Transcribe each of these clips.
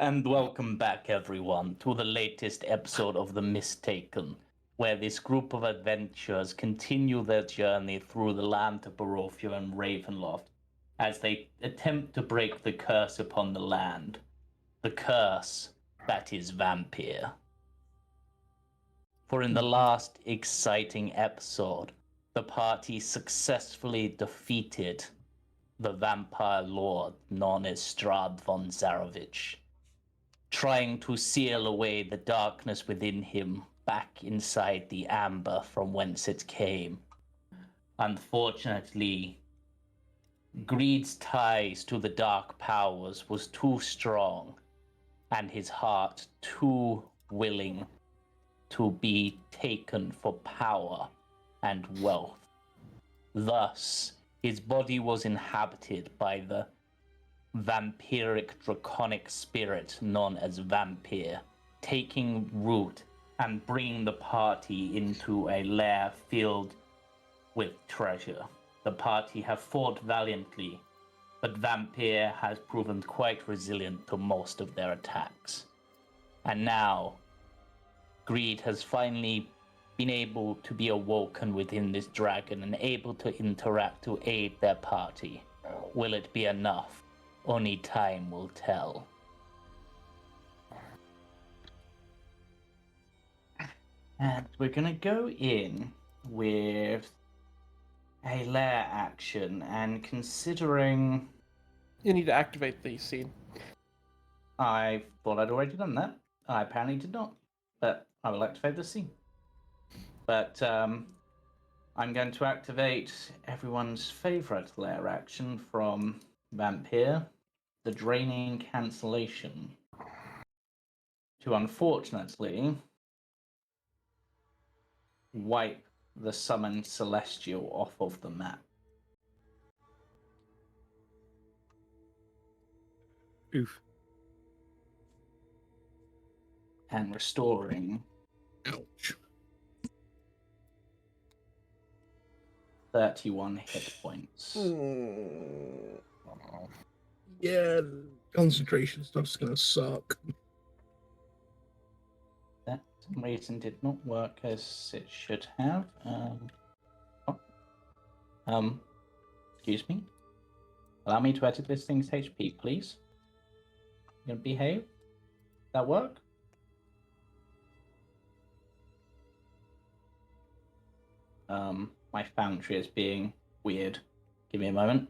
And welcome back, everyone, to the latest episode of The Mistaken, where this group of adventurers continue their journey through the land of Barovia and Ravenloft as they attempt to break the curse upon the land. The curse that is Vampire. For in the last exciting episode, the party successfully defeated the vampire lord known as Strahd von Zarovich, trying to seal away the darkness within him back inside the amber from whence it came. Unfortunately, Greed's ties to the dark powers was too strong, and his heart too willing to be taken for power and wealth. Thus, his body was inhabited by the vampiric draconic spirit known as Vampire, taking root and bringing the party into a lair filled with treasure. The party have fought valiantly, but Vampire has proven quite resilient to most of their attacks. And now, Greed has finally been able to be awoken within this dragon and able to interact to aid their party. Will it be enough? Only time will tell. And we're gonna go in with a lair action, and considering You need to activate the scene. I thought I'd already done that, I apparently did not, but I will activate the scene. But I'm going to activate everyone's favorite lair action from Vampire, the Draining Cancellation, to unfortunately wipe the summoned Celestial off of the map. Oof. And restoring Ouch. 31 hit points. Yeah, concentration stuff's gonna suck. That for some reason did not work as it should have. Excuse me. Allow me to edit this thing's HP, please. You gonna behave? That work? My Foundry is being weird. Give me a moment.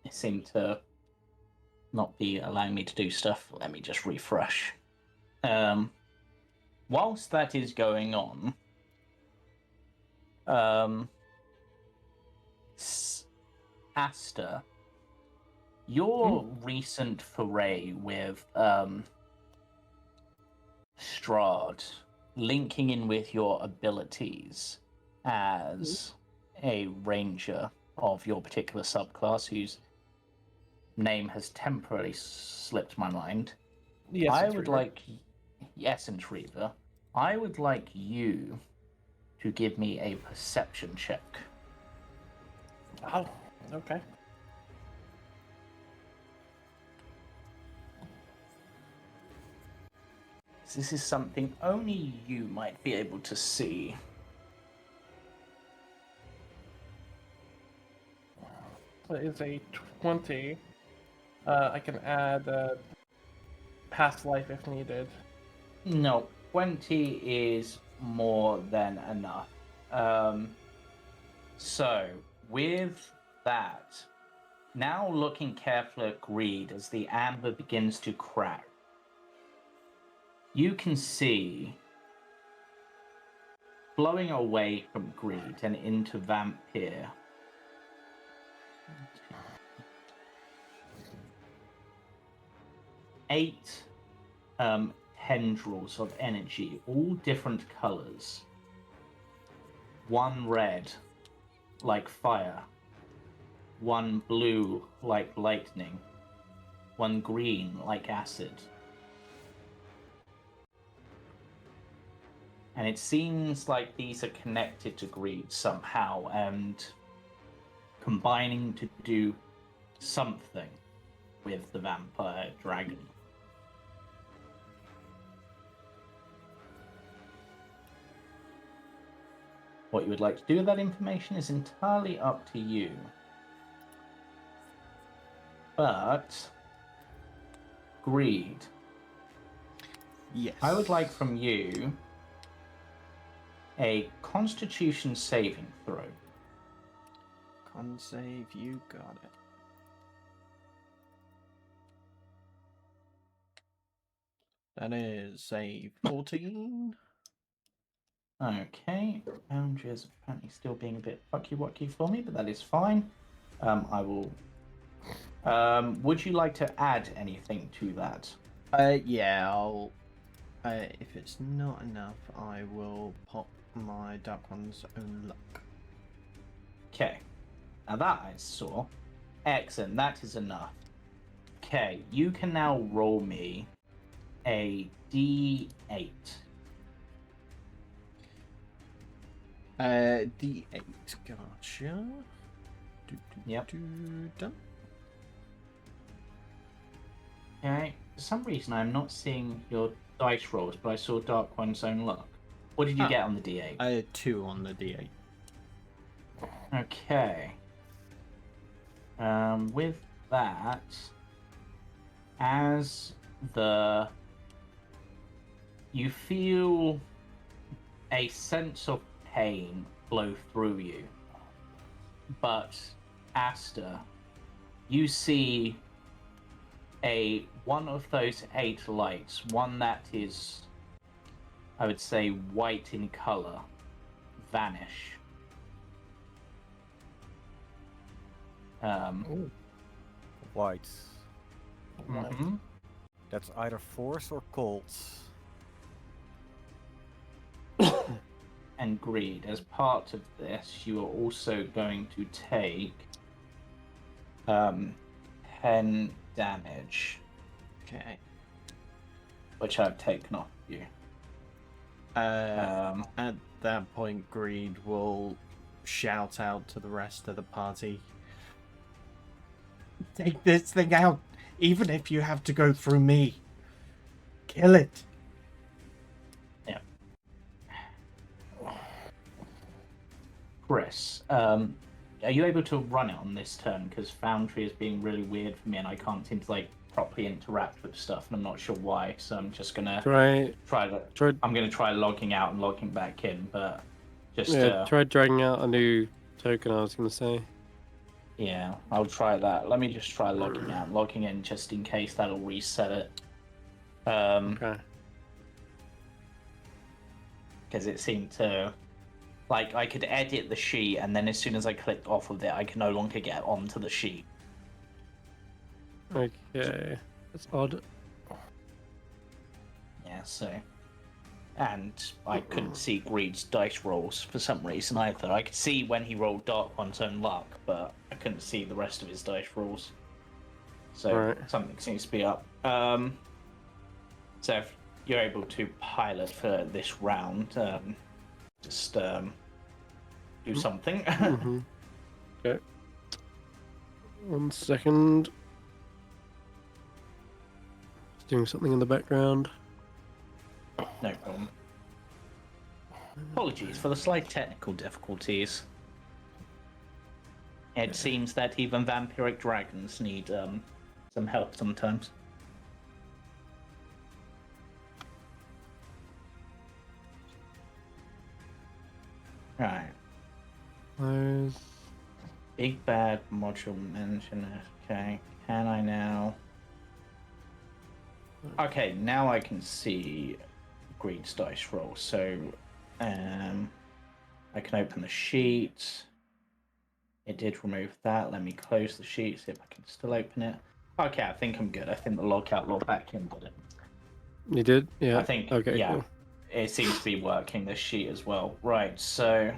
It seemed to not be allowing me to do stuff. Let me just refresh. Whilst that is going on, Aster, your recent foray with Strahd, linking in with your abilities as a ranger of your particular subclass, whose name has temporarily slipped my mind. Essence Reaver. I would like you to give me a perception check. Oh, okay. This is something only you might be able to see. That is a 20. I can add past life if needed. No, 20 is more than enough. So, with that, now looking carefully at Greed as the amber begins to crack, you can see, flowing away from Greed and into Vampire, eight tendrils of energy, all different colors. One red, like fire. One blue, like lightning. One green, like acid. And it seems like these are connected to Greed somehow and combining to do something with the vampire dragon. What you would like to do with that information is entirely up to you. But Greed, Yes. I would like from you a Constitution saving throw. Con save, you got it. That is a 14. Okay, Foundry is apparently still being a bit fucky-wucky for me, but that is fine. I will... would you like to add anything to that? Yeah, I'll... if it's not enough, I will pop my Dark One's own luck. Okay, now that I saw. Excellent, that is enough. Okay, you can now roll me a D8. D8, gotcha. Yep. Done. Okay, for some reason I'm not seeing your dice rolls, but I saw Dark One's own luck. What did you get on the D8? I had 2 on the D8. Okay. With that, as you feel a sense of pain flow through you, but Aster, you see one of those 8 lights, one that is, I would say, white in color, vanish. White. Mhm. That's either force or cold. And Greed. As part of this, you are also going to take 10 damage, Okay. which I've taken off you. At that point, Greed will shout out to the rest of the party. Take this thing out, even if you have to go through me. Kill it. Yeah. Chris, are you able to run it on this turn? Because Foundry is being really weird for me, and I can't seem to like properly interact with stuff, and I'm not sure why. So I'm just gonna I'm gonna try logging out and logging back in, but just try dragging out a new token. I was gonna say. Yeah, I'll try that. Let me just try logging out, logging in, just in case that'll reset it. Okay. Because it seemed to, like, I could edit the sheet, and then as soon as I clicked off of it, I can no longer get onto the sheet. Okay, that's odd. Yeah, so. And I couldn't see Greed's dice rolls for some reason either. I could see when he rolled Dark One's own luck, but I couldn't see the rest of his dice rolls. So something seems to be up. So if you're able to pilot for this round, just do something. Okay. 1 second. Just doing something in the background. No problem. Apologies for the slight technical difficulties. It seems that even vampiric dragons need some help sometimes. Right. Close. Big bad module mention. Okay. Can I now? Okay, now I can see Greed's dice roll. So, I can open the sheet. It did remove that. Let me close the sheet, see if I can still open it. Okay, I think I'm good. I think the lockout log back in did it. You did? Yeah. I think, Okay, yeah. cool. It seems to be working, this sheet as well. Right, so...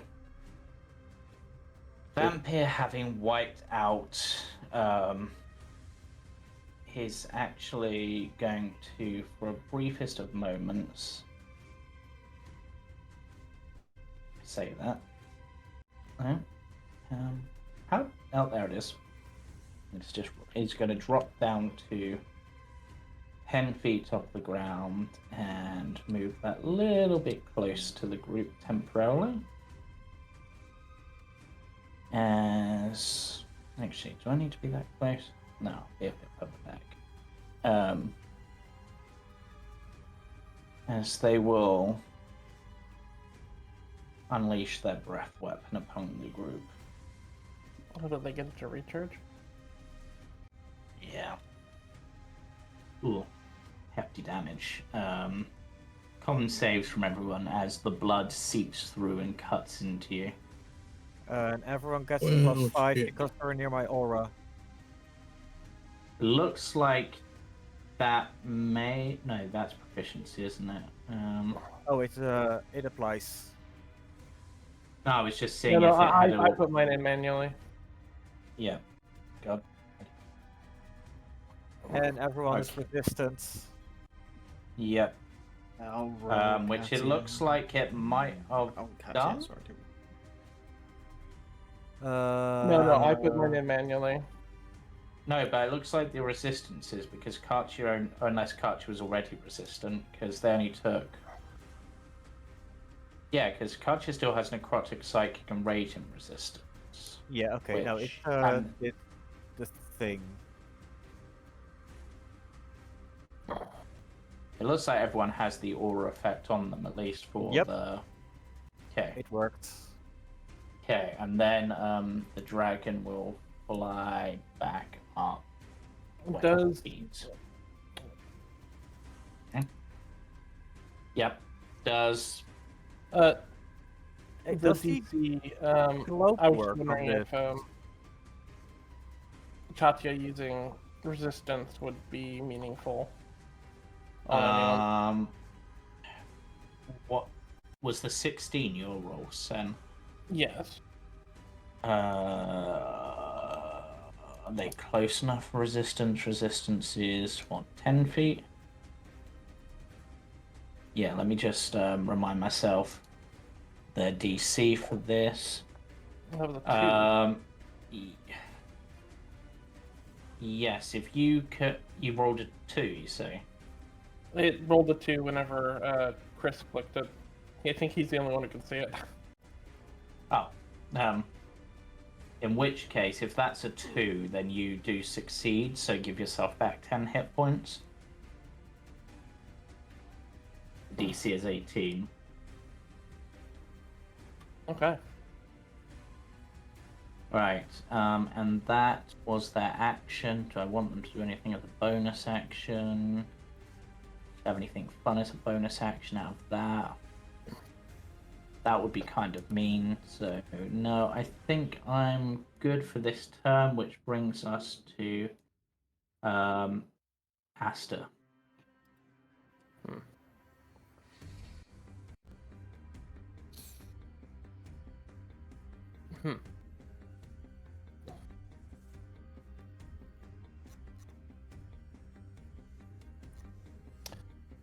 Vampire having wiped out... is actually going to, for a briefest of moments... say that. No. How? Oh, there it is. It's going to drop down to 10 feet off the ground and move that little bit close to the group temporarily. as actually, do I need to be that close? No, be a bit further back. As they will unleash their breath weapon upon the group. How do they get it to recharge? Yeah. Ooh, hefty damage. Common saves from everyone as the blood seeps through and cuts into you. And everyone gets a Well, +5 shit. because they're near my aura. Looks like that may... No, that's proficiency, isn't it? Oh, it applies. No, I was just No, seeing no, if it had I put mine in manually. Yeah. God. And everyone is Okay. resistant. Yep. I'll roll Which it Katia. looks like it might have Oh, Katia, done. sorry. No, I put mine in manually. No, but it looks like the resistance is because Katia, unless Katia was already resistant, because they only took... Yeah, because Katia still has necrotic, psychic, and raging resistance. Yeah, okay, no, it's and- the thing. It looks like everyone has the aura effect on them, at least for Yep. the... Okay. It worked. Okay, and then the dragon will fly back up. 20 Does feet. Okay. Yep. Does... It the does the DC, cloak I was work on wondering it? if Katia using resistance would be meaningful on anyone. What was the 16 your roll, Sen? Yes. Are they close enough for resistance? Resistance is what, 10 feet? Yeah, let me just remind myself the DC for this. That was a 2. Yes, if you rolled a 2, you say. It rolled a 2 whenever Chris clicked it. I think he's the only one who can see it. Oh, in which case, if that's a 2, then you do succeed, so give yourself back 10 hit points. DC is 18. Okay. Right, and that was their action. Do I want them to do anything as a bonus action? Have anything fun as a bonus action out of that? That would be kind of mean, so no, I think I'm good for this turn, which brings us to Aster.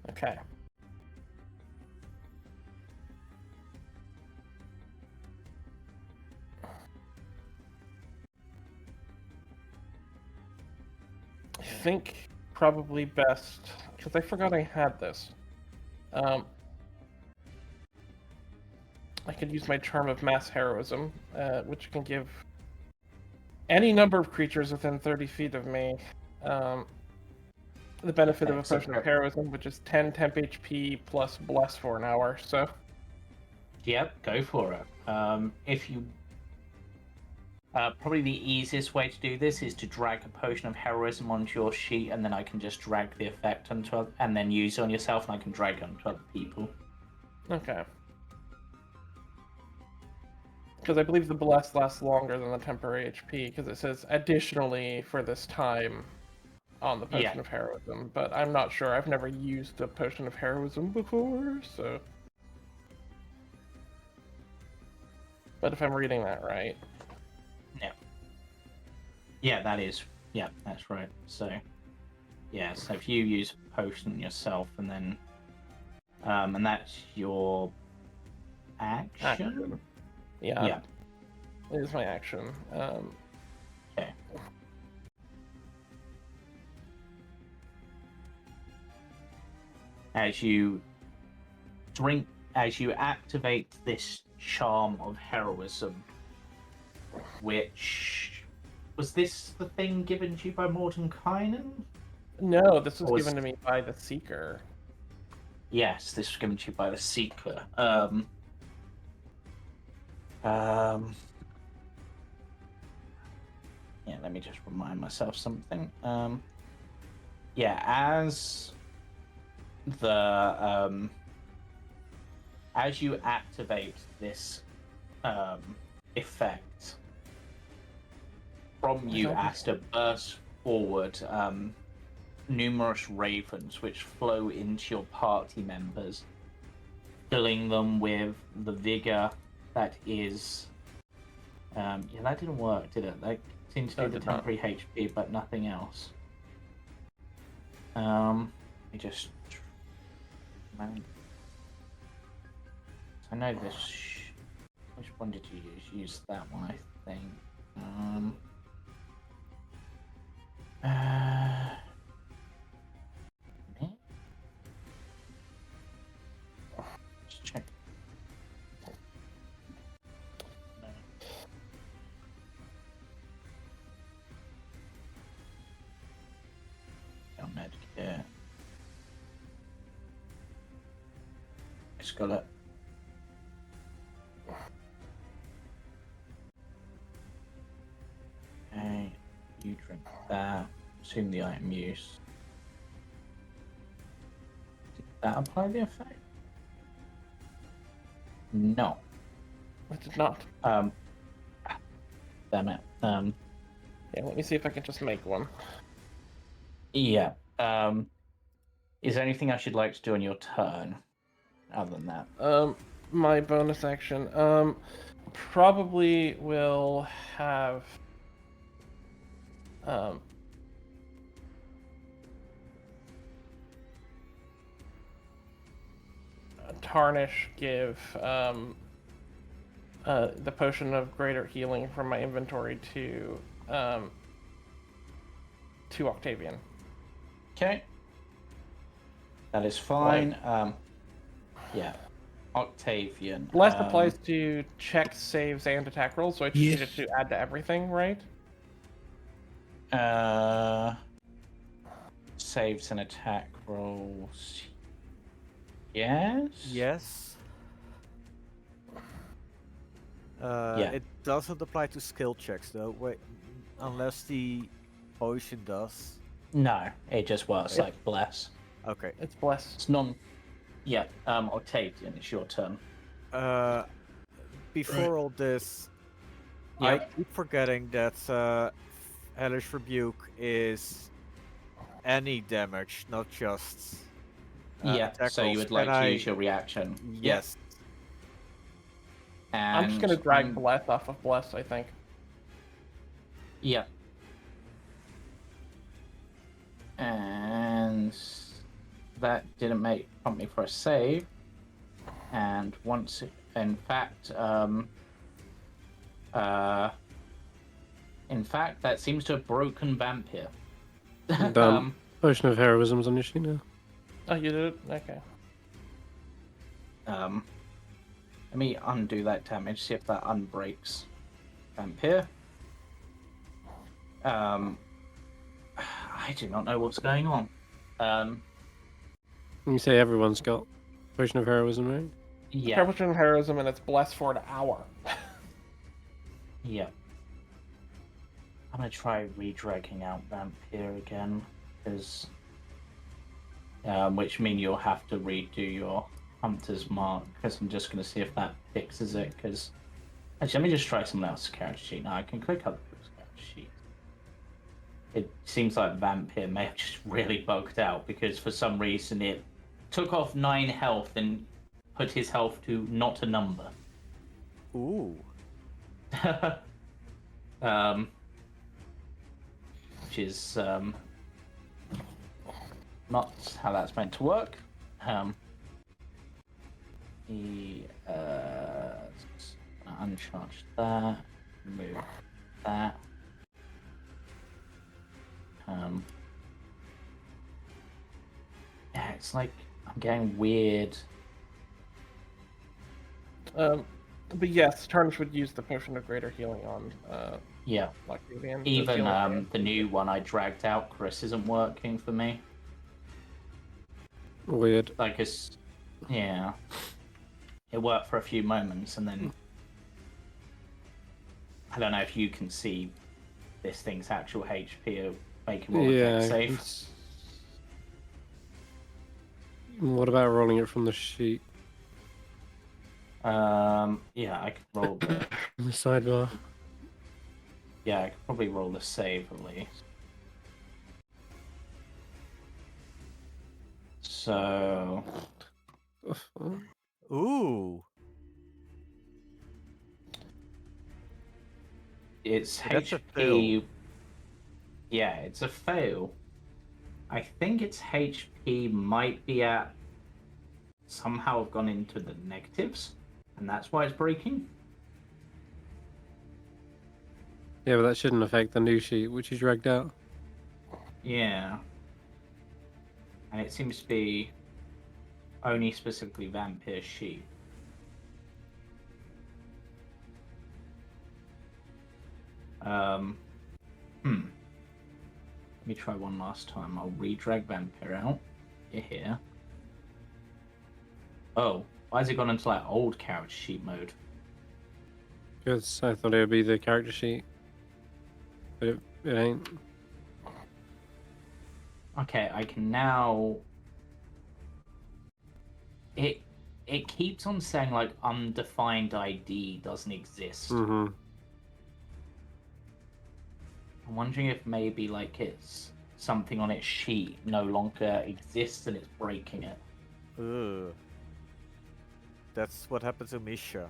Okay. I think probably best, because I forgot I had this. I could use my Charm of Mass Heroism, which can give any number of creatures within 30 feet of me the benefit of a potion of heroism, which is 10 temp HP plus bless for an hour. So, Yep, go for it. If you probably the easiest way to do this is to drag a potion of heroism onto your sheet, and then I can just drag the effect onto and then use it on yourself, and I can drag it onto other people. okay. Because I believe the bless lasts longer than the temporary HP, because it says additionally for this time on the potion of heroism, but I'm not sure. I've never used a potion of heroism before, so. But if I'm reading that right. Yeah, that is. Yeah, that's right. So, yeah, so if you use a potion yourself, and then, and that's your action. Yeah. It is my action. Okay. As you activate this charm of heroism, which was this the thing given to you by Mordenkainen? No, this was Or given to me by the Seeker. Yes, this was given to you by the Seeker. Yeah, let me just remind myself something. Yeah, as you activate this effect, from you, Aster, burst forward numerous ravens which flow into your party members, filling them with the vigor that is. Yeah, that didn't work, did it? That seemed to do the temporary HP, but nothing else. Let me just. I know this. Which one did you use? Use that one, I think. Just check. No. Medkit. It's got it. Okay, you drink that. Assume the item use. Did that apply the effect? No. It did not. Damn it. Yeah, let me see if I can just make one. Yeah. Is there anything else you'd like to do on your turn, other than that? My bonus action. Probably will have. Tarnish give the potion of greater healing from my inventory to Octavian. Okay. That is fine. Yeah. Octavian. Blast applies to checks, saves, and attack rolls, so I just needed to add to everything, right? Saves and attack rolls. Yes? Yes. Yeah. It doesn't apply to skill checks though. Wait, unless the potion does. No, it just works like bless. Okay. It's bless. It's non. Yeah. Octavian, it's your turn. Before all this, Yep. I keep forgetting that Hellish Rebuke is any damage, not just. Yeah. attack So you rolls. would like Can to I- use your reaction. Yes. And I'm just gonna drag bless off of bless, I think. Yeah. And that didn't prompt me for a save. And once, in fact, that seems to have broken Vampire. Done. Potion of heroism's on your sheet now. Oh, you did it? Okay. Let me undo that damage, see if that unbreaks Vampire. I do not know what's going on. You say everyone's got Potion of heroism, right? Yeah. Potion of heroism, and it's blessed for an hour. Yeah. I'm gonna try redragging out Vampire again, because which means you'll have to redo your Hunter's Mark, because I'm just gonna see if that fixes it. Because actually, let me just try someone else's character sheet now. I can click other people's character sheet. It seems like Vampire may have just really bugged out because for some reason it took off 9 health and put his health to not a number. Ooh. Which is not how that's meant to work. Uncharge that, move that. Yeah, it's like I'm getting weird. But yes, Tarnish would use the potion of greater healing on Yeah. Octavian. Even the new one I dragged out, Chris, isn't working for me. Weird. Like it's, yeah. It worked for a few moments, and then I don't know if you can see this thing's actual HP or make it more Yeah. safe. What about rolling it from the sheet? Yeah, I could roll the. The sidebar. Yeah, I could probably roll the save at least. So Ooh. it's That's a HP. fail. Yeah, it's a fail. I think its HP might be at somehow have gone into the negatives, and that's why it's breaking. Yeah, but that shouldn't affect the new sheet, which you dragged out. Yeah. And it seems to be only specifically Vampire Sheep. Let me try one last time. I'll re-drag Vampire out. You're here. Oh, why has it gone into like old character sheet mode? Because I thought it would be the character sheet. But it ain't. Okay, I can now. It keeps on saying like undefined ID doesn't exist. Mm-hmm. I'm wondering if maybe like it's something on its sheet no longer exists and it's breaking it. Ugh. That's what happened to Misha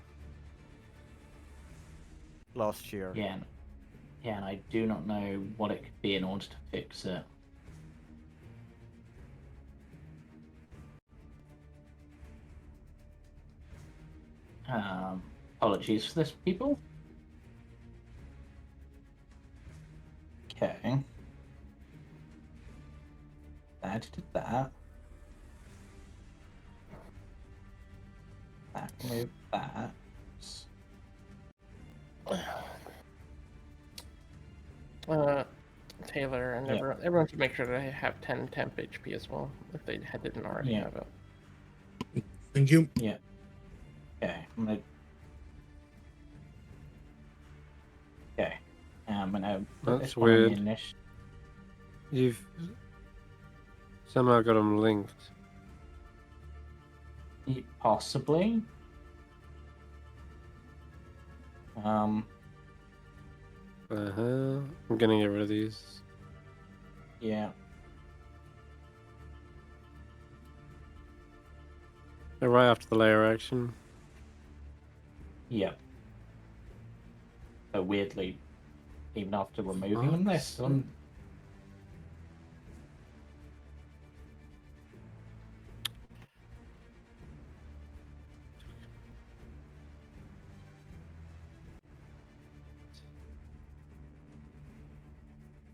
last year. Yeah, and I do not know what it could be in order to fix it. Apologies for this, people. Okay. That did that. That moved that. Taylor and Yeah. everyone should make sure they have 10 temp HP as well, if they didn't already Yeah. have it. Thank you. Yeah. Okay. Okay. I'm gonna put That's this one on the weird. initiative. You've somehow got them linked. Possibly. I'm gonna get rid of these. Yeah. They're right after the layer action. Yep. So weirdly, even after removing them, they're still.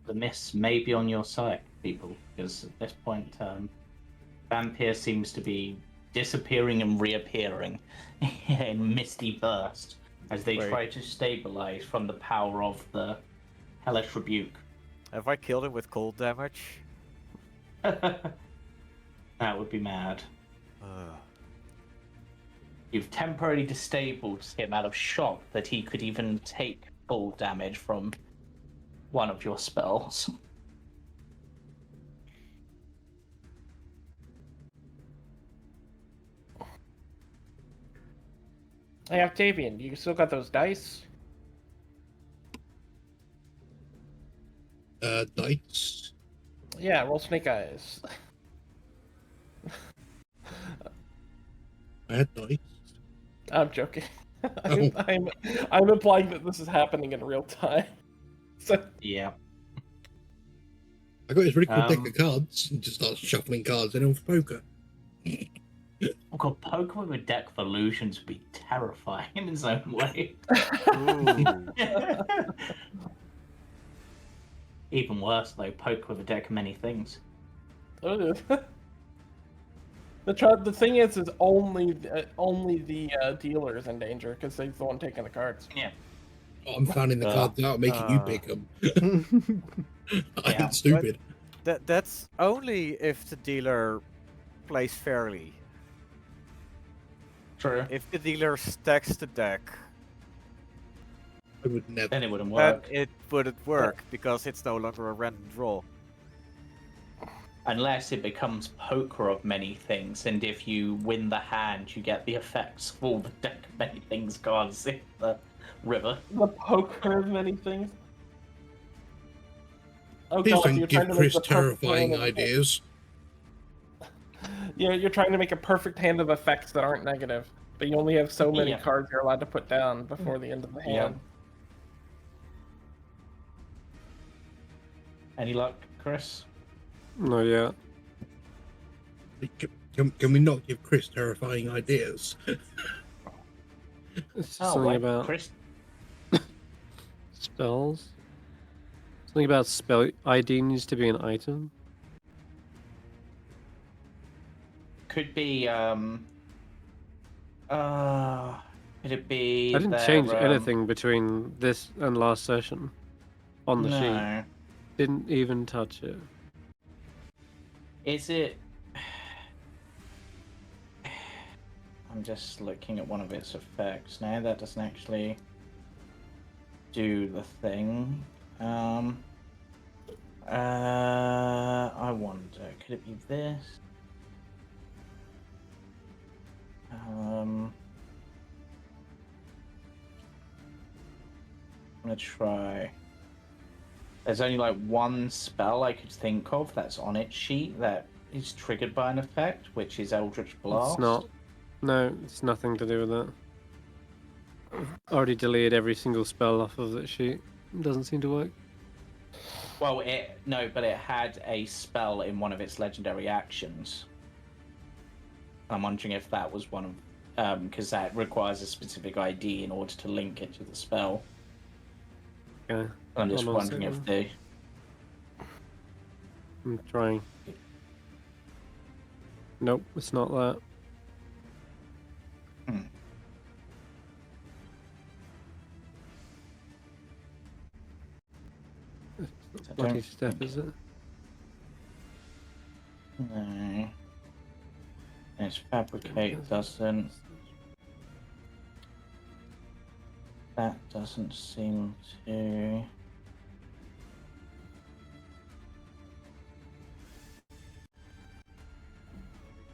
The miss may be on your side, people, because at this point, Vampire seems to be disappearing and reappearing in misty bursts as they try to stabilize from the power of the Hellish Rebuke. Have I killed him with cold damage? That would be mad. You've temporarily disabled him out of shock that he could even take full damage from one of your spells. Hey, Octavian, you still got those dice? Dice. Yeah, roll snake eyes. I had dice. I'm joking. Oh. I'm implying that this is happening in real time. So Yeah. I got this really cool deck of cards and just started shuffling cards in for poker. Oh god, poker with a deck of illusions would be terrifying in its own way. Even worse though, poker with a deck of many things. This The thing is only the dealer is in danger because he's the one taking the cards. Yeah. Oh, I'm fanning the cards out, making you pick them. I Yeah. ain't stupid. That's only if the dealer plays fairly. True. If the dealer stacks the deck, I would never. Then it wouldn't then work. it wouldn't work because it's no longer a random draw. Unless it becomes poker of many things, and if you win the hand, you get the effects of all the deck of many things cards in the river. The poker of many things. Oh Please god, don't you're give trying to Chris make the perfect terrifying hand of ideas. Yeah, you're trying to make a perfect hand of effects that aren't negative, but you only have so many Yeah. cards you're allowed to put down before the end of the hand. Yep. Any luck, Chris? No, yeah. Can we not give Chris terrifying ideas? It's just Oh, something wait, about Chris. spells. Something about spell ID needs to be an item. Could be could it be I didn't their, change anything between this and last session on the sheet. No. Didn't even touch it. Is it I'm just looking at one of its effects now. That doesn't actually do the thing. I wonder, could it be this? I'm gonna try. There's only like one spell I could think of that's on its sheet that is triggered by an effect, which is Eldritch Blast. It's not. No, it's nothing to do with that. I've already deleted every single spell off of that sheet. It doesn't seem to work. Well, but it had a spell in one of its legendary actions. I'm wondering if that was one of, because that requires a specific ID in order to link it to the spell. Yeah, I'm just Hold on a wondering if second. they. I'm trying. Nope, it's not that. I Lucky don't step, think- is it? No. It's fabricate doesn't. That doesn't seem to.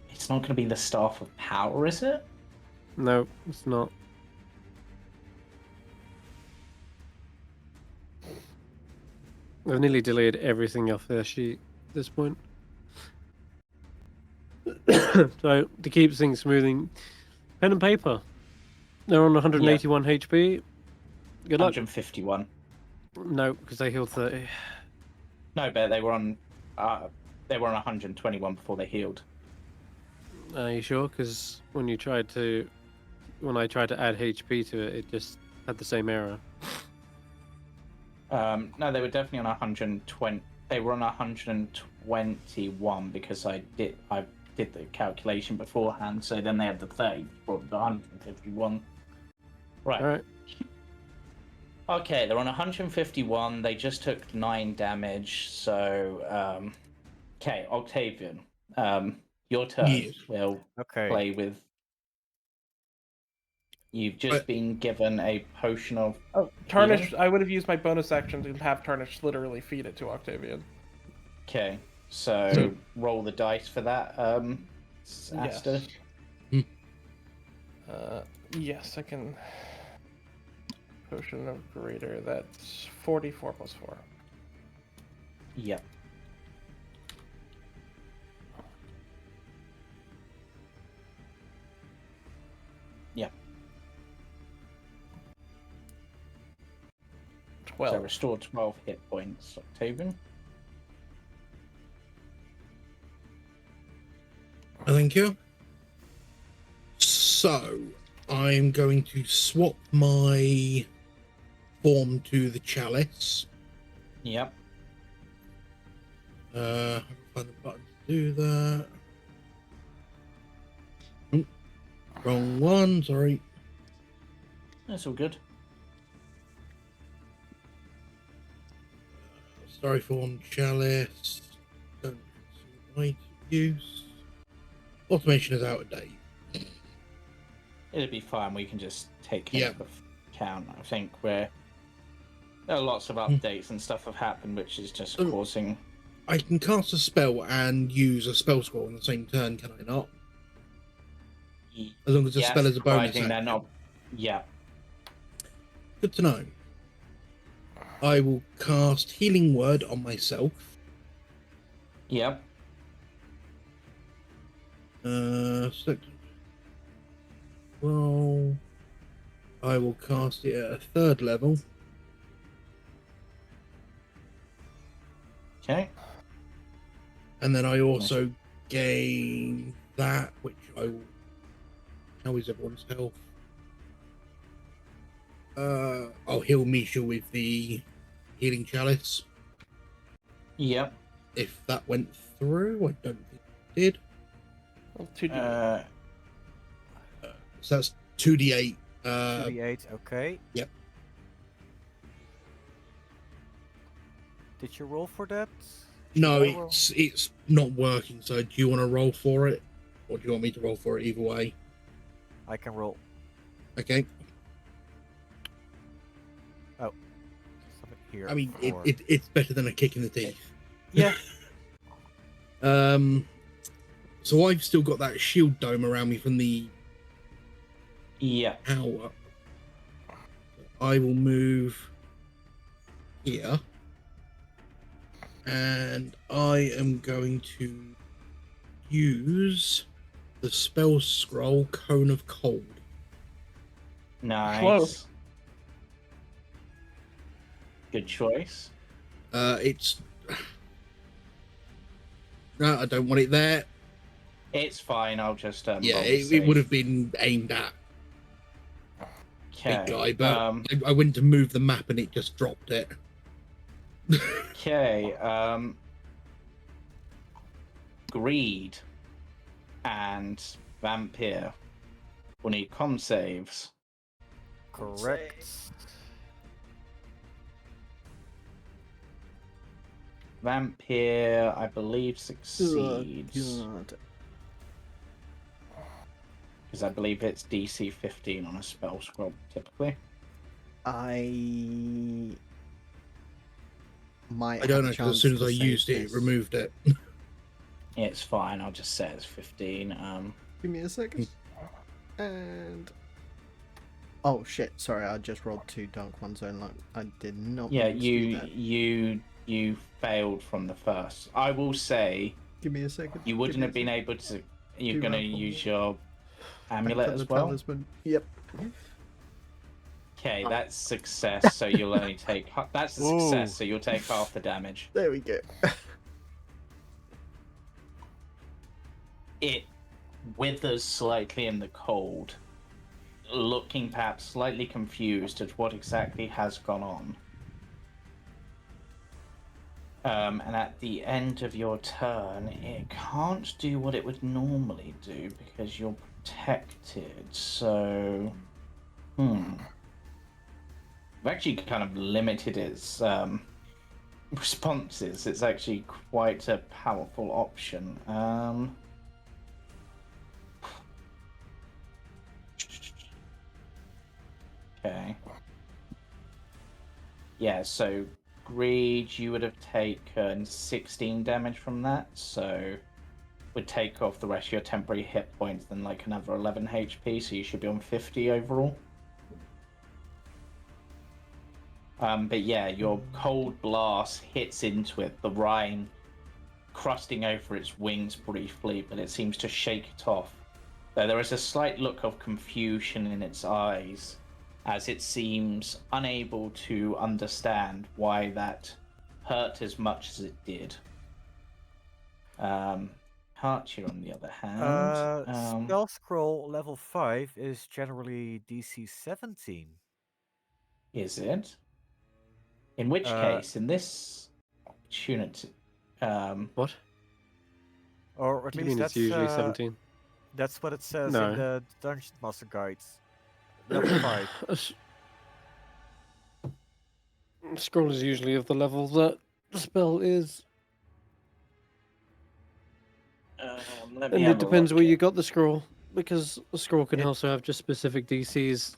It's not going to be the Staff of Power, is it? No, it's not. I've nearly deleted everything off their sheet at this point. So, to keep things smoothing, pen and paper. They're on 181 HP. Good luck. 151. No, because they healed 30. No, but they were on 121 before they healed. Are you sure? Because when I tried to add HP to it, it just had the same error. No, they were definitely on 120. They were on 121 because I did the calculation beforehand. So then they had the 30 brought to 151. Right. All right. Okay, they're on 151. They just took 9 damage. So, okay, Octavian, your turn. Yes. We'll Okay. play with. You've just been given a potion of. Oh, Tarnish! I would have used my bonus action to have Tarnish literally feed it to Octavian. Okay, so roll the dice for that, Aster. Yes. Yes, I can. Potion of Greater. That's 44 plus 4. Yep. Yep. 12. So restore 12 hit points, Octavian. Thank you. So, I'm going to swap my form to the chalice. Yep. I can find the button to do that. Wrong one, sorry. That's all good. Styrofoam chalice. Don't see use. Automation is out of date. It'd be fine. We can just take Yeah. into account. I think there are lots of updates and stuff have happened, which is just causing. I can cast a spell and use a spell scroll on the same turn, can I not? As long as the spell is a bonus providing they're action. not. Yeah. Good to know. I will cast Healing Word on myself. Yep. Second roll. I will cast it at a 3rd level. Okay. And then I also gain that, which I will. How is everyone's health? I'll heal Misha with the Healing Chalice. Yep. If that went through, I don't think it did. Well, 2d8. So that's 2d8. 2d8, okay. Yep. Did you roll for that? No, Should I roll? it's not working. So do you want to roll for it, or do you want me to roll for it either way? I can roll. Okay. Something here. I mean, for- it's better than a kick in the teeth. Yeah. So I've still got that shield dome around me from the Yep. tower. I will move here, and I am going to use the spell scroll Cone of Cold. Nice. Close. Good choice. It's no, I don't want it there. It's fine. I'll just Yeah, roll the it save. would have been aimed at Okay. big guy, but I went to move the map and it just dropped it. Okay. Greed and Vampire will need con saves. Correct. Vampire, I believe, succeeds. Because I believe it's DC 15 on a spell scroll, typically. I might. I don't know, have a because as chance soon as to I save used it, it this. removed it. It's fine, I'll just say it's 15. Give me a second. And oh shit! Sorry, I just rolled 2 dark ones. I did not. Yeah, mean to do that. you failed from the first. I will say Give me a second. you wouldn't have been able to. You're Do going to roll for use me. your amulet Back to as the well. talisman. Yep. Okay, that's success. So you'll only take. That's a success. Ooh. So you'll take half the damage. There we go. It withers slightly in the cold, looking perhaps slightly confused at what exactly has gone on. And at the end of your turn, it can't do what it would normally do because you're protected. So, I've actually kind of limited its responses. It's actually quite a powerful option. Okay. Yeah, so Greed, you would have taken 16 damage from that, so would take off the rest of your temporary hit points, then like another 11 HP, so you should be on 50 overall. But yeah, your cold blast hits into it, the rime crusting over its wings briefly, but it seems to shake it off. Though there is a slight look of confusion in its eyes, as it seems unable to understand why that hurt as much as it did. Katia, on the other hand, Spell scroll level 5 is generally DC 17. is it? In which case, in this opportunity, What? Or at What do you least mean that's it's usually 17? That's what it says No. in the Dungeon Master guides. Level 5. Scroll is usually of the level that the spell is. Let And me it have a depends look. where you got the scroll, because the scroll can It- also have just specific DCs,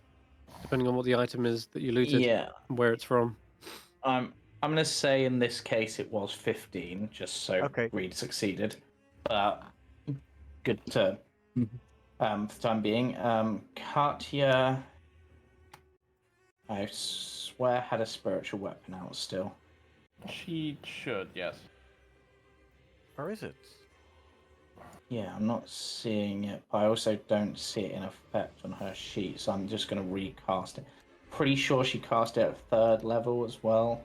depending on what the item is that you looted, Yeah, and where it's from. I'm gonna say in this case it was 15, just so Okay. Reed succeeded. But good turn. For the time being. Katia, I swear had a spiritual weapon out still. She should, yes. Where is it? Yeah, I'm not seeing it, but I also don't see it in effect on her sheet, so I'm just going to recast it. Pretty sure she cast it at 3rd level as well.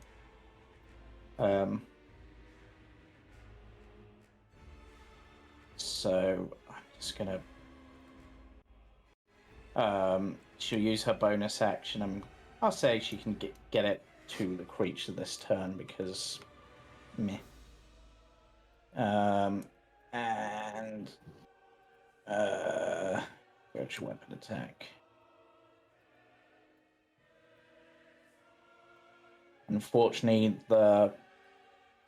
So I'm just going to... she'll use her bonus action, and I'll say she can get it to the creature this turn, because... meh. And... virtual weapon attack. Unfortunately, the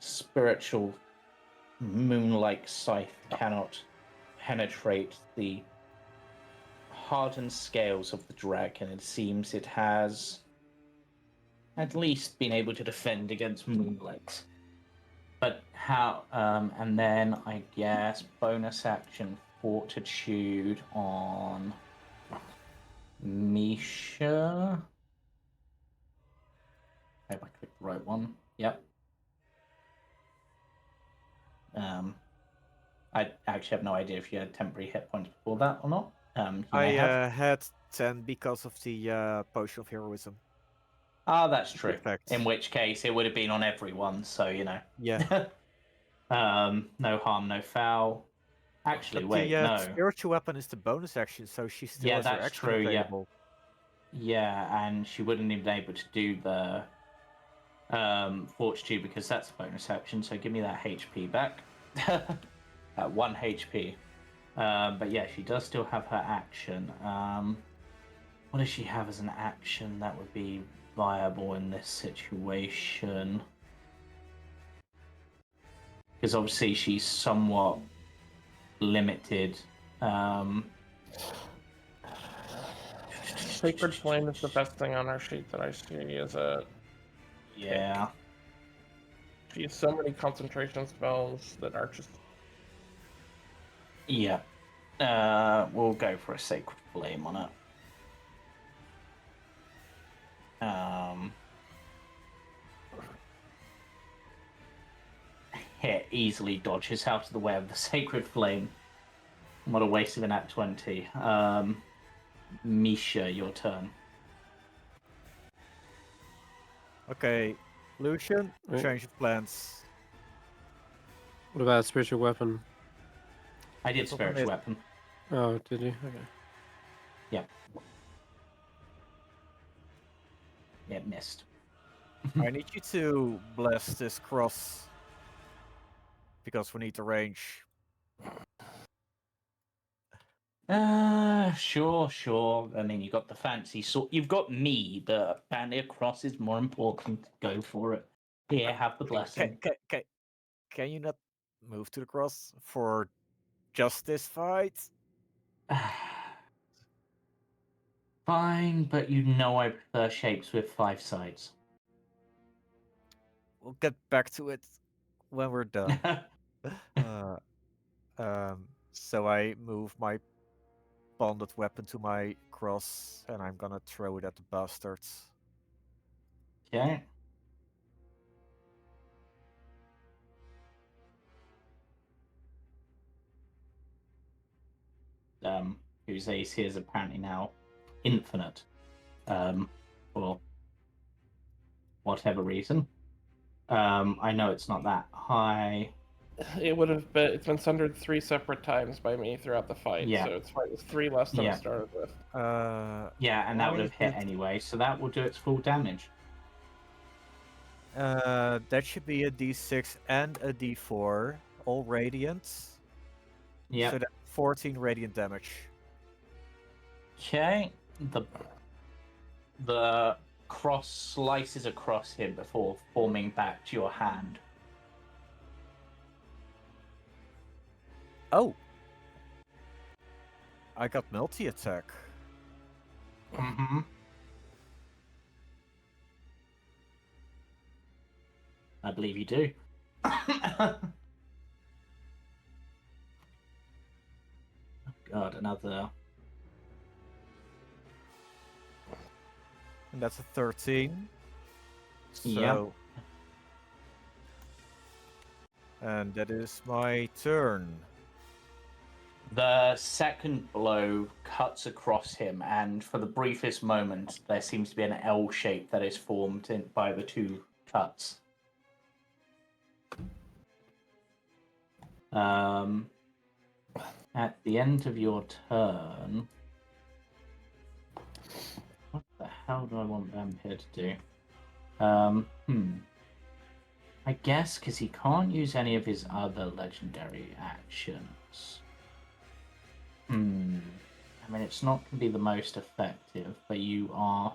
spiritual moon-like scythe cannot penetrate the hardened scales of the dragon. It seems it has at least been able to defend against moonlight. But how? And then I guess bonus action fortitude on Misha. I clicked the right one. Yep. I actually have no idea if you had temporary hit points before that or not. You I may have. had 10 because of the Potion of Heroism. Ah, that's true. Effect. In which case, it would have been on everyone, so you know. Yeah. No harm, no foul. Actually, But wait, the no. spiritual weapon is the bonus action, so she still Yeah, has her that's action true, yeah. available. Yeah, and she wouldn't have been able to do the fortitude because that's a bonus action. So give me that HP back. 1 HP. But yeah, she does still have her action. What does she have as an action that would be viable in this situation? Because obviously she's somewhat limited. Sacred Flame is the best thing on our sheet that I see. Is a Yeah. she has so many concentration spells that are just Yeah. We'll go for a Sacred Flame on it. It easily dodges out of the way of the Sacred Flame. What a waste of an at 20. Misha, your turn. Okay, Lucian, Right. change of plans. What about spiritual weapon? I did That's what I Spiritual missed. Weapon. Oh, did you? Okay. Yeah. It missed. I need you to bless this cross because we need the range. Sure. I mean, you got the fancy sort. You've got me, but apparently a cross is more important. Go for it. Here, have the blessing. Can you not move to the cross for just this fight? Fine, but you know I prefer shapes with 5 sides. We'll get back to it when we're done. So I move my bonded weapon to my cross, and I'm gonna throw it at the bastards. Okay. Whose AC is apparently now infinite. For whatever reason. I know it's not that high. it would have been it's been sundered 3 separate times by me throughout the fight, Yeah. so it's 3 less than Yeah. it started with. Yeah, and that would why have hit did- anyway, so that will do its full damage. That should be a D6 and a D4, all radiant. Yeah. So that 14 radiant damage. Okay. The cross slices across him before forming back to your hand. Oh! I got multi-attack. Mm-hmm. I believe you do. Oh God, another. And that's a 13. So... Yep. And that is my turn. The second blow cuts across him, and for the briefest moment, there seems to be an L shape that is formed by the two cuts. At the end of your turn, what the hell do I want Vampire to do? I guess because he can't use any of his other legendary actions. I mean, it's not going to be the most effective, but you are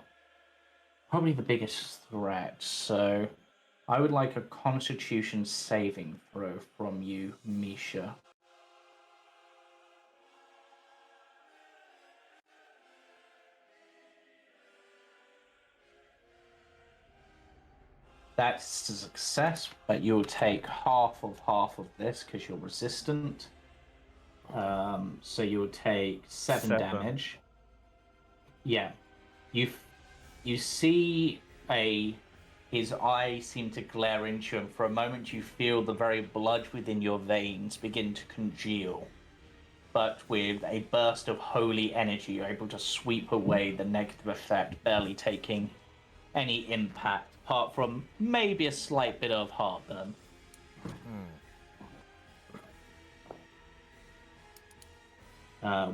probably the biggest threat. So I would like a Constitution saving throw from you, Misha. That's a success, but you'll take half of this because you're resistant. So you'll take 7 damage. Yeah, you see his eyes seem to glare into you, and for a moment you feel the very blood within your veins begin to congeal. But with a burst of holy energy, you're able to sweep away the negative effect, barely taking any impact, apart from maybe a slight bit of heartburn.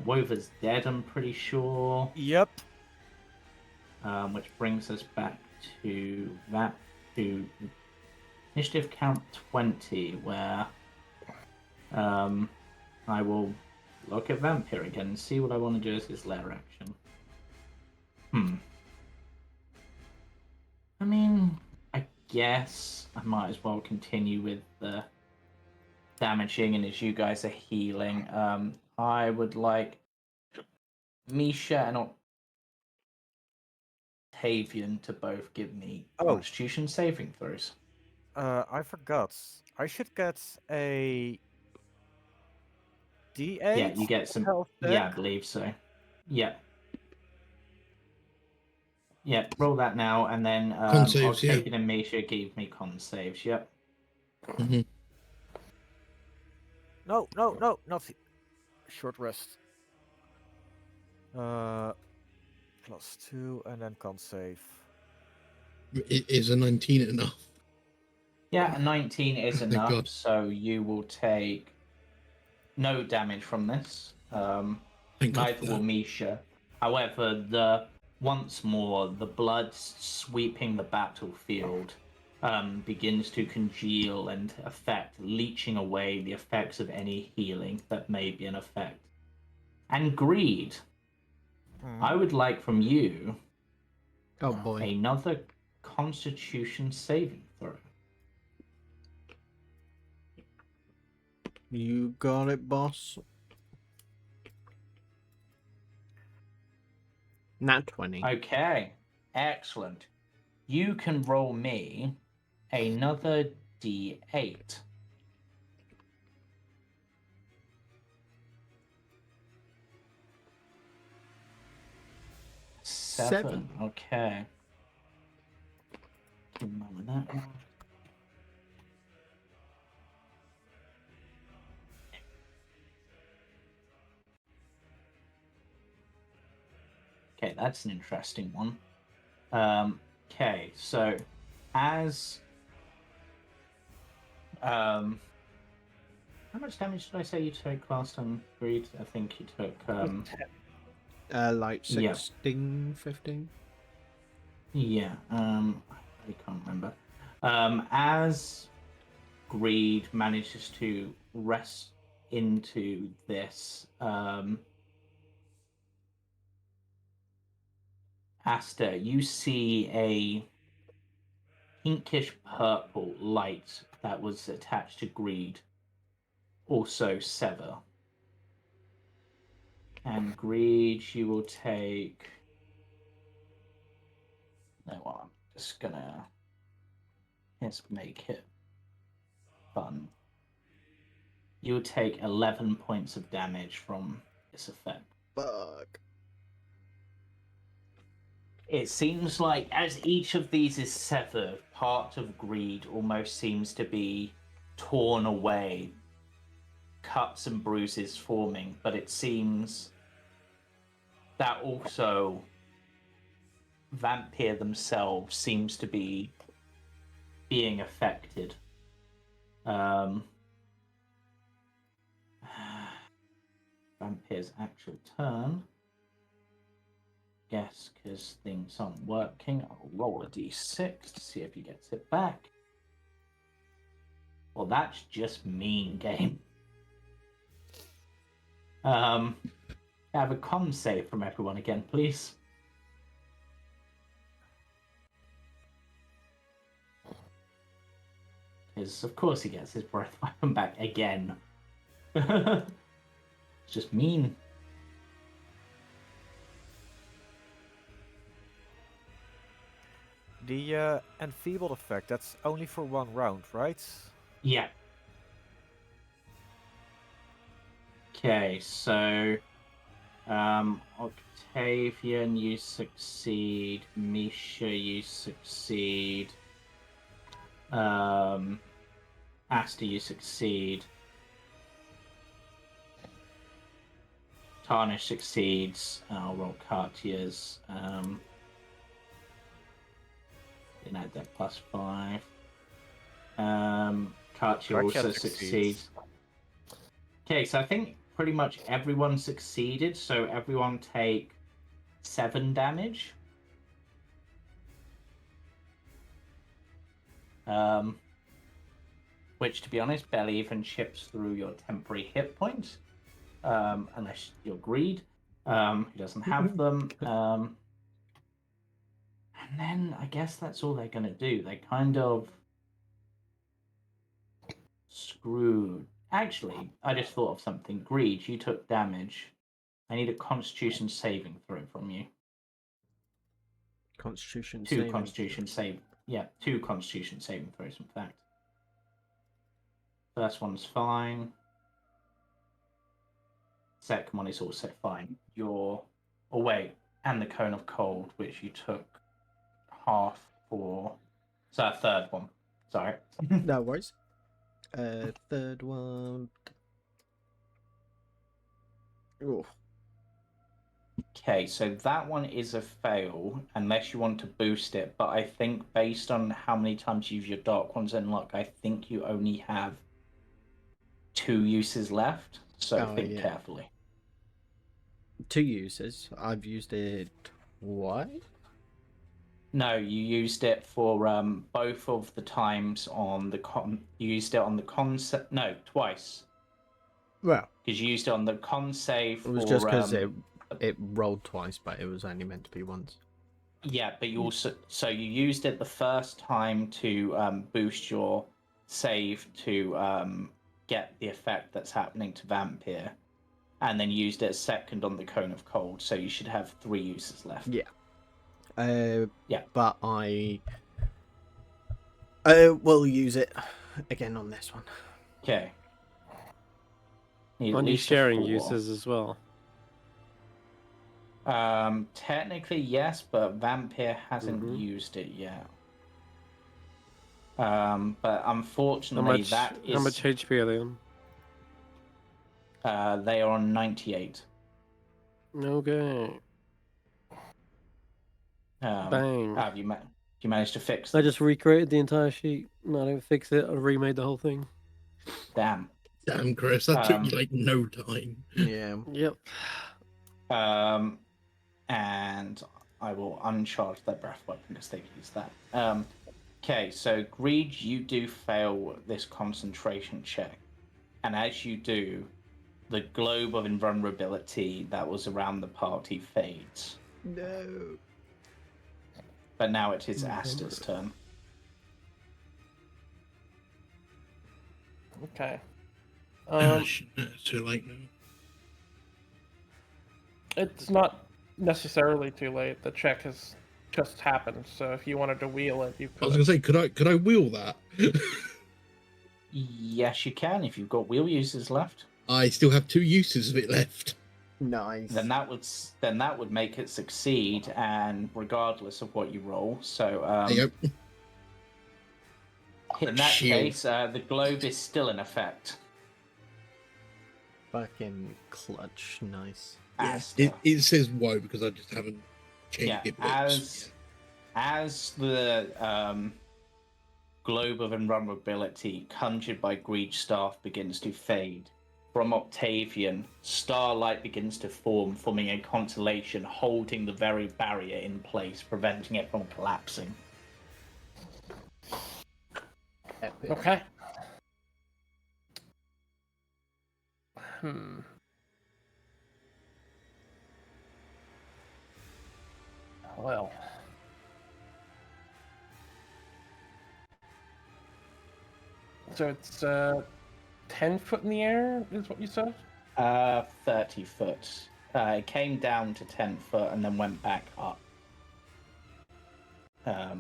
Wover's dead, I'm pretty sure. Yep. Which brings us back to initiative count 20, where I will look at Vampire again and see what I want to do as his lair action. I mean, I guess I might as well continue with the damaging, and as you guys are healing, I would like Misha and Octavian to both give me Constitution saving throws. I forgot. I should get a D8? Yeah, you get some. health Yeah, I deck? believe so. Yeah. Yeah, roll that now, and then Con saves, yeah. Octavian and Misha give me con saves. Yep. Mm-hmm. No, nothing. Short rest. +2 and then con save. Is a 19 enough? Yeah, a 19 is Thank enough, God. so you will take no damage from this. Thank God Neither for will that. Misha. However, once more, the blood sweeping the battlefield begins to congeal and leeching away the effects of any healing that may be in effect. And Greed, I would like from you Oh boy. another Constitution saving throw. You got it, boss. Nat 20. Okay, excellent. You can roll me another d8. Seven. Okay. Remember that one. Okay, that's an interesting one. Okay, so as how much damage did I say you took last time, Greed? I think you took Like 16, 15? Yeah, I can't remember. As Greed manages to into this. Aster, you see a pinkish purple light that was attached to Greed also sever. And Greed, you will take... No, well, I'm just gonna... Let's make it fun. You'll take 11 points of damage from this effect. Fuck. It seems like as each of these is severed, part of Greed almost seems to be torn away, cuts and bruises forming, but it seems that also Vampire themselves seems to be being affected. Vampire's actual turn. Yes, because things aren't working. I'll roll a d6 to see if he gets it back. Well, that's just mean, game. Have a con save from everyone again, please. Because, of course, he gets his breath weapon back again. It's just mean. The enfeebled effect, that's only for 1 round, right? Yeah. Okay, so Octavian, you succeed. Misha, you succeed. Aster, you succeed. Tarnish succeeds. I'll roll Katia's. You know, that +5. Katia also succeeds. Okay, so I think pretty much everyone succeeded, so everyone take 7 damage. Which, to be honest, barely even chips through your temporary hit points, unless you're Greed, who doesn't have them. And then I guess that's all they're going to do. They kind of screwed. Actually, I just thought of something. Greed, you took damage. I need a Constitution saving throw from you. Constitution 2 saving. Constitution save. Yeah, 2 Constitution saving throws, in fact. First one's fine. Second one is also fine. You're... Oh, wait. And the Cone of Cold, which you took half for... So that third one. Sorry. No worries. Third one. Oh. Okay, so that one is a fail, unless you want to boost it. But I think based on how many times you use your Dark Ones in luck, I think you only have 2 uses left. So think carefully. 2 uses. I've used it twice. No, you used it for both of the times on the con. You used it on the con. No, twice. Well, because you used it on the con save. It was for, just because it rolled twice, but it was only meant to be once. Yeah, but you also you used it the first time to boost your save to get the effect that's happening to Vampire, and then used it second on the Cone of Cold. So you should have 3 uses left. Yeah. Yeah. But I will use it again on this one. Okay. Aren't you sharing uses as well? Technically yes, but Vampire hasn't used it yet. But unfortunately, how much HP are they on? They are on 98. Okay. Bang. Have you managed to fix I it? just recreated the entire sheet. No, I didn't fix it. I remade the whole thing. Damn. Damn, Chris, that took you like no time. Yeah. Yep. And I will uncharge their breath weapon because they've used that. Okay, so Greed, you do fail this concentration check. And as you do, the globe of invulnerability that was around the party fades. No. But now it is Aster's turn. Okay. It's too late now. It's not necessarily too late. The check has just happened, so if you wanted to wheel it, you I could. was gonna say, could I wheel that? Yes, you can if you've got wheel uses left. I still have 2 uses of it left. Nice. Then that would make it succeed, and regardless of what you roll. So There you go. in that Shield. case, the globe is still in effect. Fucking clutch. Nice. Aster. It says woe because I just haven't changed it. As the globe of invulnerability conjured by Greed's staff begins to fade, from Octavian, starlight begins to form, forming a constellation holding the very barrier in place, preventing it from collapsing. Epic. Okay. Well. So it's 10 foot in the air, is what you said? 30 foot. It came down to 10 foot and then went back up. But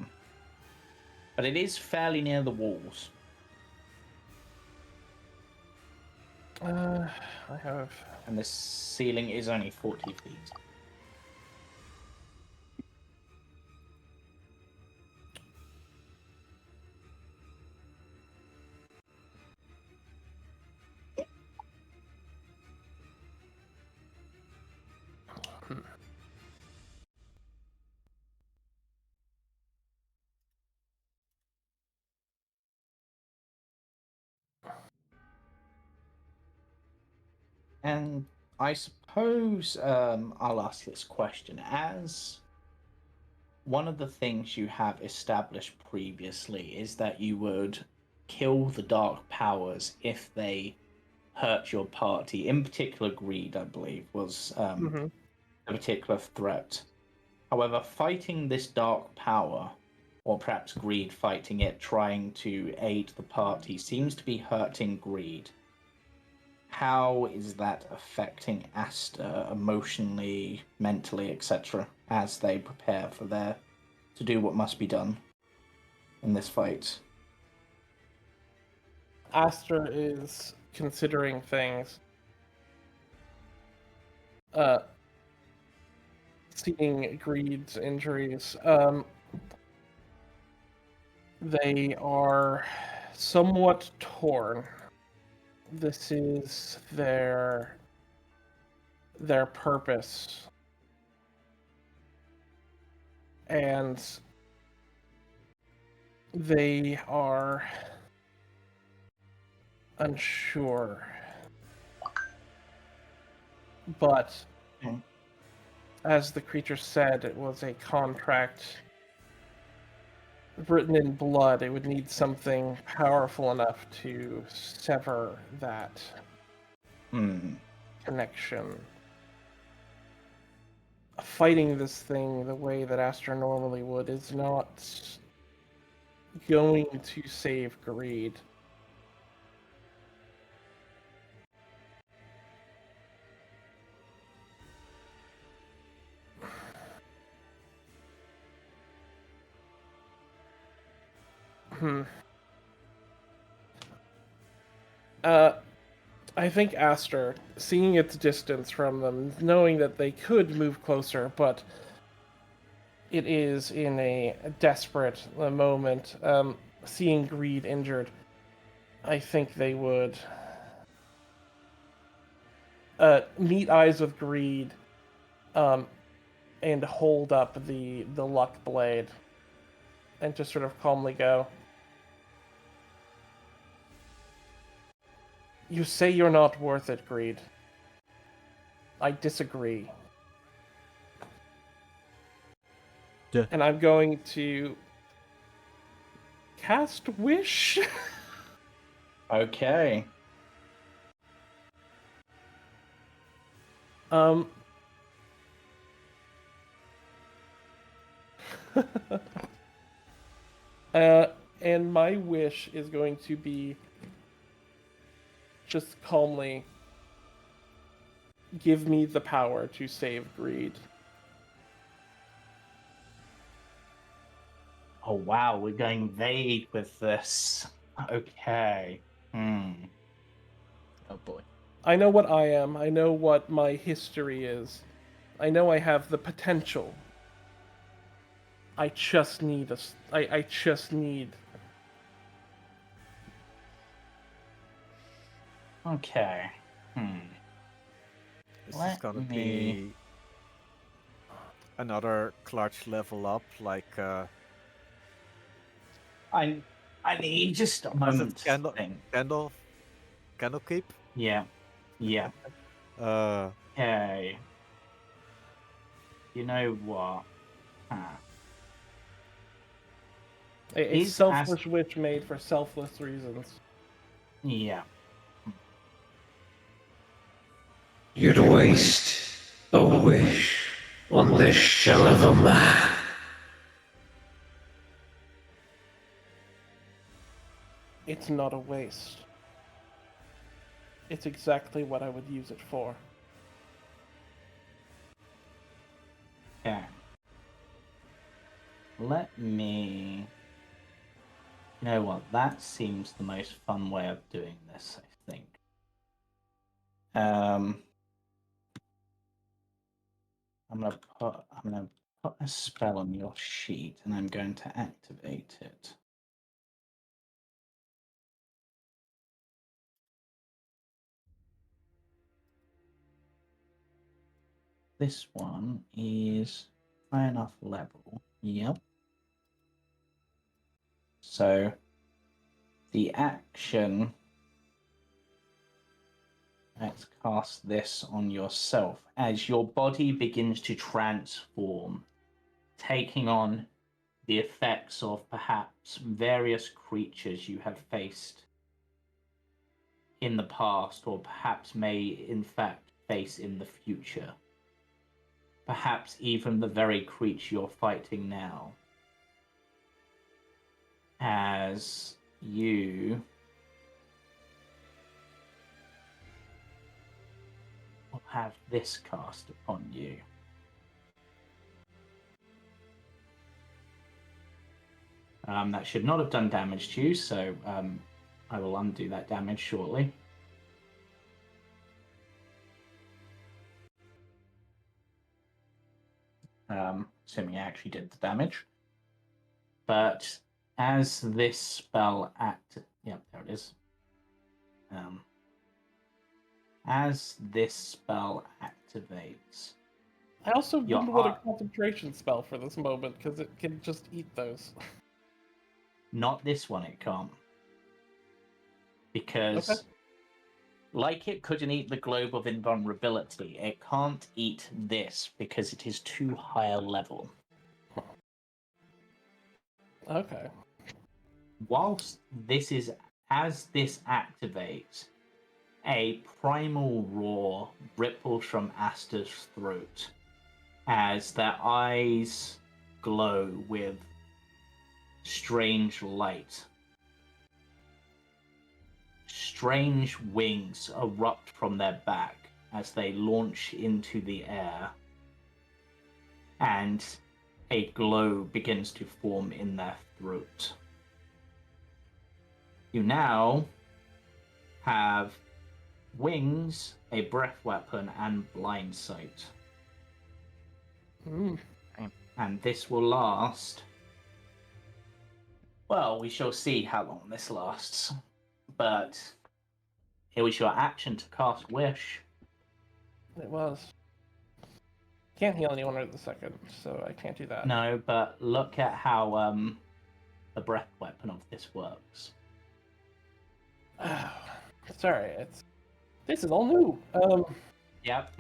it is fairly near the walls. I have. And the ceiling is only 40 feet. And I suppose I'll ask this question. As one of the things you have established previously is that you would kill the dark powers if they hurt your party. In particular, greed, I believe, was a particular threat. However, fighting this dark power, or perhaps greed fighting it, trying to aid the party, seems to be hurting greed. How is that affecting Aster emotionally, mentally, etc., as they prepare for to do what must be done in this fight? Aster is considering things. Seeing Greed's injuries. They are somewhat torn. This is their purpose. And they are unsure. But as the creature said, it was a contract written in blood. It would need something powerful enough to sever that connection. Fighting this thing the way that Aster normally would is not going to save Greed. I think Aster, seeing its distance from them, knowing that they could move closer, but it is in a desperate moment, seeing Greed injured, I think they would meet eyes with Greed and hold up the luck blade and just sort of calmly go, "You say you're not worth it, Greed. I disagree." Duh. And I'm going to cast Wish. Okay. Um. And my wish is going to be just calmly give me the power to save Greed. Oh wow, we're going vague with this. Okay. Oh boy. I know what I am. I know what my history is. I know I have the potential. I just need I just need. Okay. This is Let gonna me- be another clutch level up, like I need just a was moment it to think. Candle Keep? Yeah. Yeah. Uh, Okay. You know what? A Is selfless wish made for selfless reasons. Yeah. You'd waste a wish on this shell of a man. It's not a waste. It's exactly what I would use it for. Okay. Let me... You know what? That seems the most fun way of doing this, I think. I'm gonna put a spell on your sheet and I'm going to activate it. This one is high enough level. Yep. So the action, let's cast this on yourself as your body begins to transform, taking on the effects of perhaps various creatures you have faced in the past, or perhaps may in fact face in the future. Perhaps even the very creature you're fighting now. As you will have this cast upon you. That should not have done damage to you, so I will undo that damage shortly. Assuming I actually did the damage. But as this spell yep, there it is. As this spell activates, I also Your wouldn't want a art- concentration spell for this moment, because it can just eat those. not this one, it can't. Because, Okay. like it couldn't eat the Globe of Invulnerability, it can't eat this because it is too high a level. Okay. Whilst as this activates, a primal roar ripples from Aster's throat as their eyes glow with strange light. Strange wings erupt from their back as they launch into the air, and a glow begins to form in their throat. You now have wings, a breath weapon, and blind sight. And this will last. Well, we shall see how long this lasts. But it was your action to cast Wish. It was. Can't heal anyone right this second, so I can't do that. No, but look at how the breath weapon of this works. Sorry, this is all new. Yep.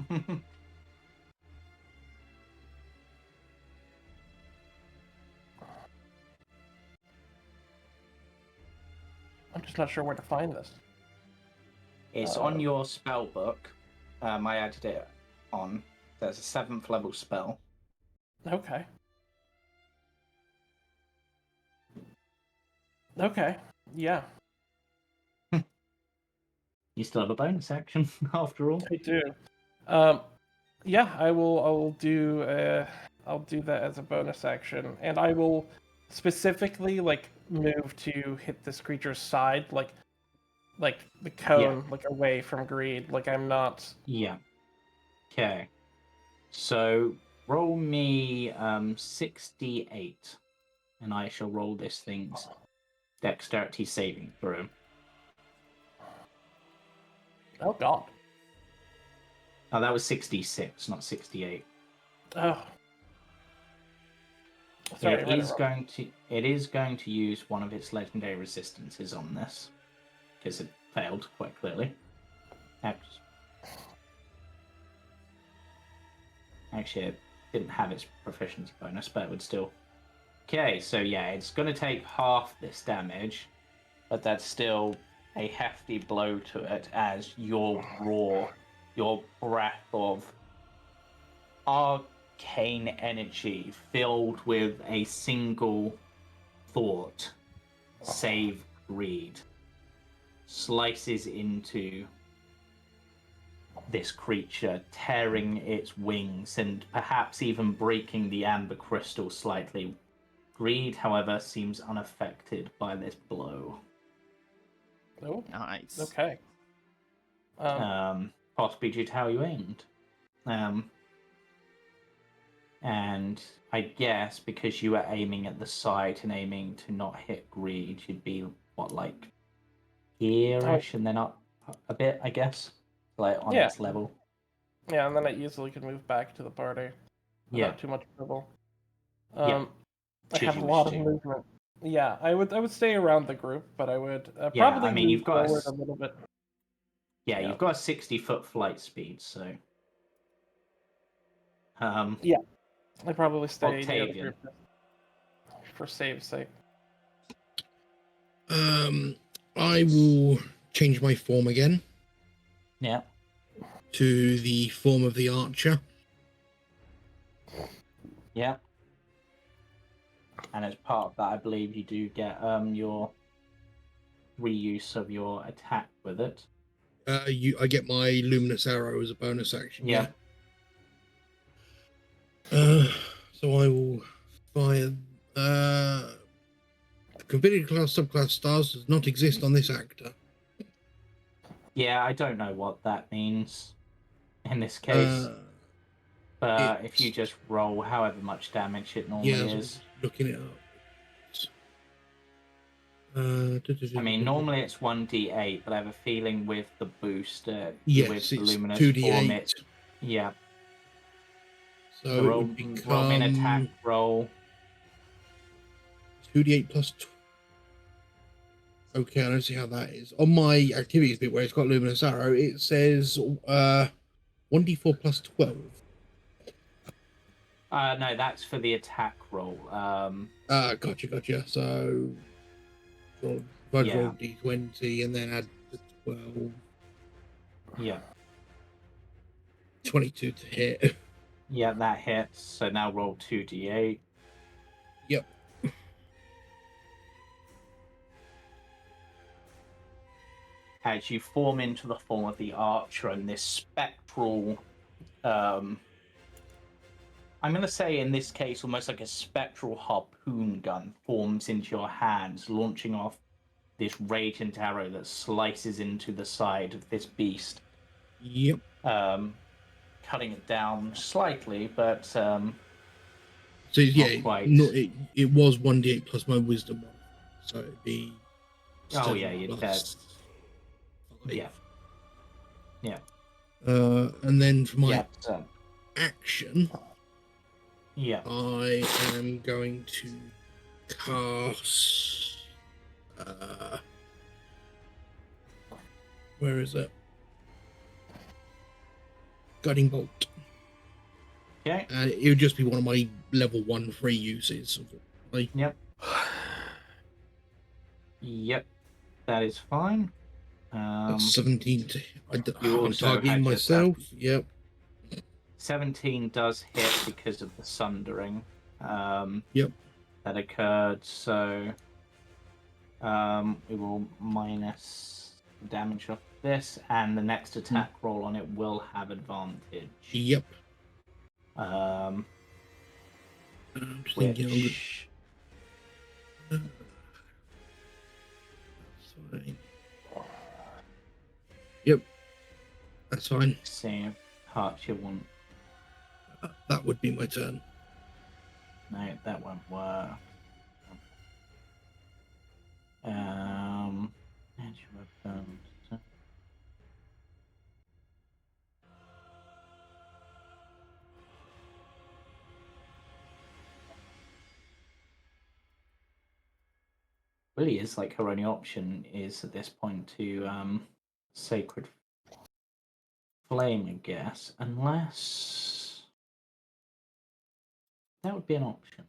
I'm just not sure where to find this. It's on your spell book. I added it on. There's a 7th level spell. Okay. Okay. Yeah, You still have a bonus action after all. I do. Yeah, I will do I'll do that as a bonus action, and I will specifically like move to hit this creature's side, like the cone, like away from greed. Like I'm not. Yeah. Okay. So roll me 68, and I shall roll this thing's dexterity saving throw. Oh God. Oh, that was 66, not 68. Oh. Sorry, I read it wrong. It is going to use one of its legendary resistances on this, because it failed quite clearly. Actually, it didn't have its proficiency bonus, but it would still. Okay, so yeah, it's going to take half this damage, but that's still a hefty blow to it as your breath of arcane energy filled with a single thought, save greed, slices into this creature, tearing its wings and perhaps even breaking the amber crystal slightly. Greed, however, seems unaffected by this blow. Oh. Nice. Okay. Possibly due to how you aimed. And I guess because you were aiming at the side and aiming to not hit greed, you'd be, what, like here-ish and then up a bit, I guess? Like on its level. Yeah, and then I easily can move back to the party without too much trouble. I have a lot of movement. Yeah, I would stay around the group, but I would probably move you've got forward a little bit. Yeah, you've got a 60-foot flight speed, so. Yeah, I probably stay near the Octavian. group for save's sake. I will change my form again. Yeah. To the form of the archer. Yeah. And as part of that, I believe you do get your reuse of your attack with it. I get my luminous arrow as a bonus action. Yeah. So I will fire. Configured class subclass stars does not exist on this actor. Yeah, I don't know what that means in this case. But if you just roll however much damage it normally is. Looking it up. I mean, normally it's 1d8, but I have a feeling with the boost, yes, with it's luminous 2d8. form, yeah. So roll me an attack roll. 2d8 plus. Okay, I don't see how that is. On my activities bit where it's got luminous arrow, it says 1d4 plus 12. No, that's for the attack roll. Gotcha. So roll d20 and then add the 12. Yeah. 22 to hit. Yeah, that hits. So now roll 2d8. Yep. As you form into the form of the archer and this spectral, I'm going to say in this case almost like a spectral harpoon gun forms into your hands, launching off this radiant arrow that slices into the side of this beast. Yep. Cutting it down slightly, but so yeah, it was 1d8 plus my wisdom, so it'd be. Oh yeah, you'd have. Yeah. And then for my action, I am going to cast. Where is it? Guiding Bolt. Okay. It would just be one of my level 1 free uses. Yep. Yep. That is fine. That's 17 to. I'm also targeting myself. Yep. 17 does hit because of the sundering. Yep. That occurred, so we will minus the damage of this, and the next attack roll on it will have advantage. Yep. Um, I'm just thinking. which That's fine. Yep. That's fine. see part you want. That would be my turn. No, that won't work. Edge weapons. Really is like her only option is at this point to Sacred Flame, I guess, unless that would be an option,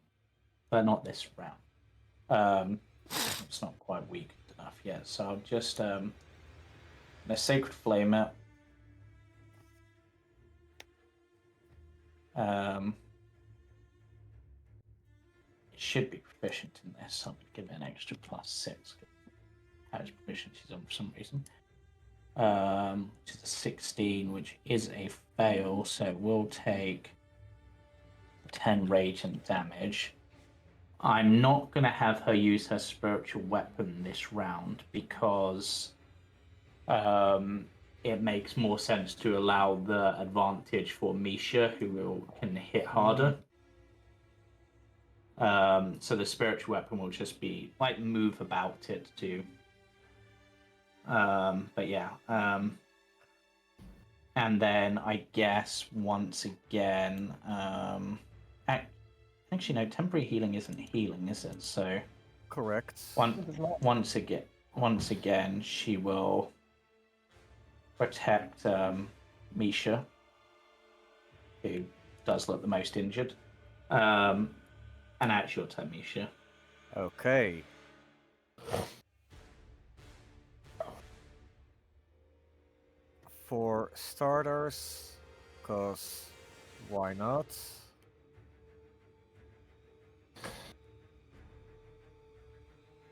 but not this round. It's not quite weak enough yet, so I'll just the Sacred Flame it. It should be proficient in this, so I'm gonna give it an extra +6. Has proficiencies on for some reason. Which is a 16, which is a fail, so it will take 10 radiant damage. I'm not going to have her use her spiritual weapon this round because it makes more sense to allow the advantage for Misha, who can hit harder. So the spiritual weapon will just be like move about it to. But yeah. And then I guess once again, actually no, temporary healing isn't healing, is it? So Correct. once again, she will protect Misha, who does look the most injured. And that's your turn, Misha. Okay. For starters, because why not?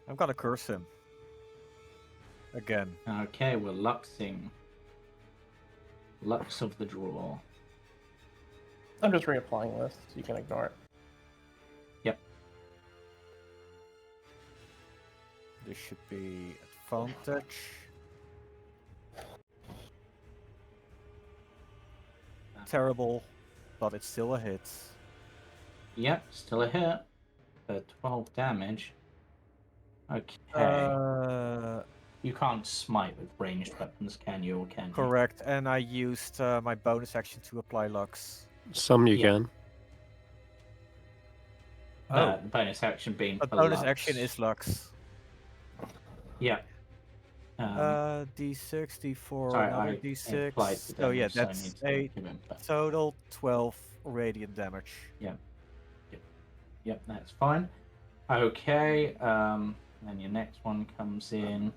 I'm gonna curse him. Again. Okay, we're luxing. Lux of the draw. I'm just reapplying this. You can ignore it. Yep. This should be advantage. Terrible, but it's still a hit. Yep, still a hit. For 12 damage. Okay. You can't smite with ranged weapons, can you? Or can you? Correct, and I used my bonus action to apply Lux. Some you Yeah. can. Oh, Bonus action being a for bonus Lux. action is Lux. Yeah. D6, D4, Sorry, another I D6. implied the Oh yeah, damage, so I that's need to a give him back. total 12 radiant damage. Yep, that's fine. Okay, then your next one comes in.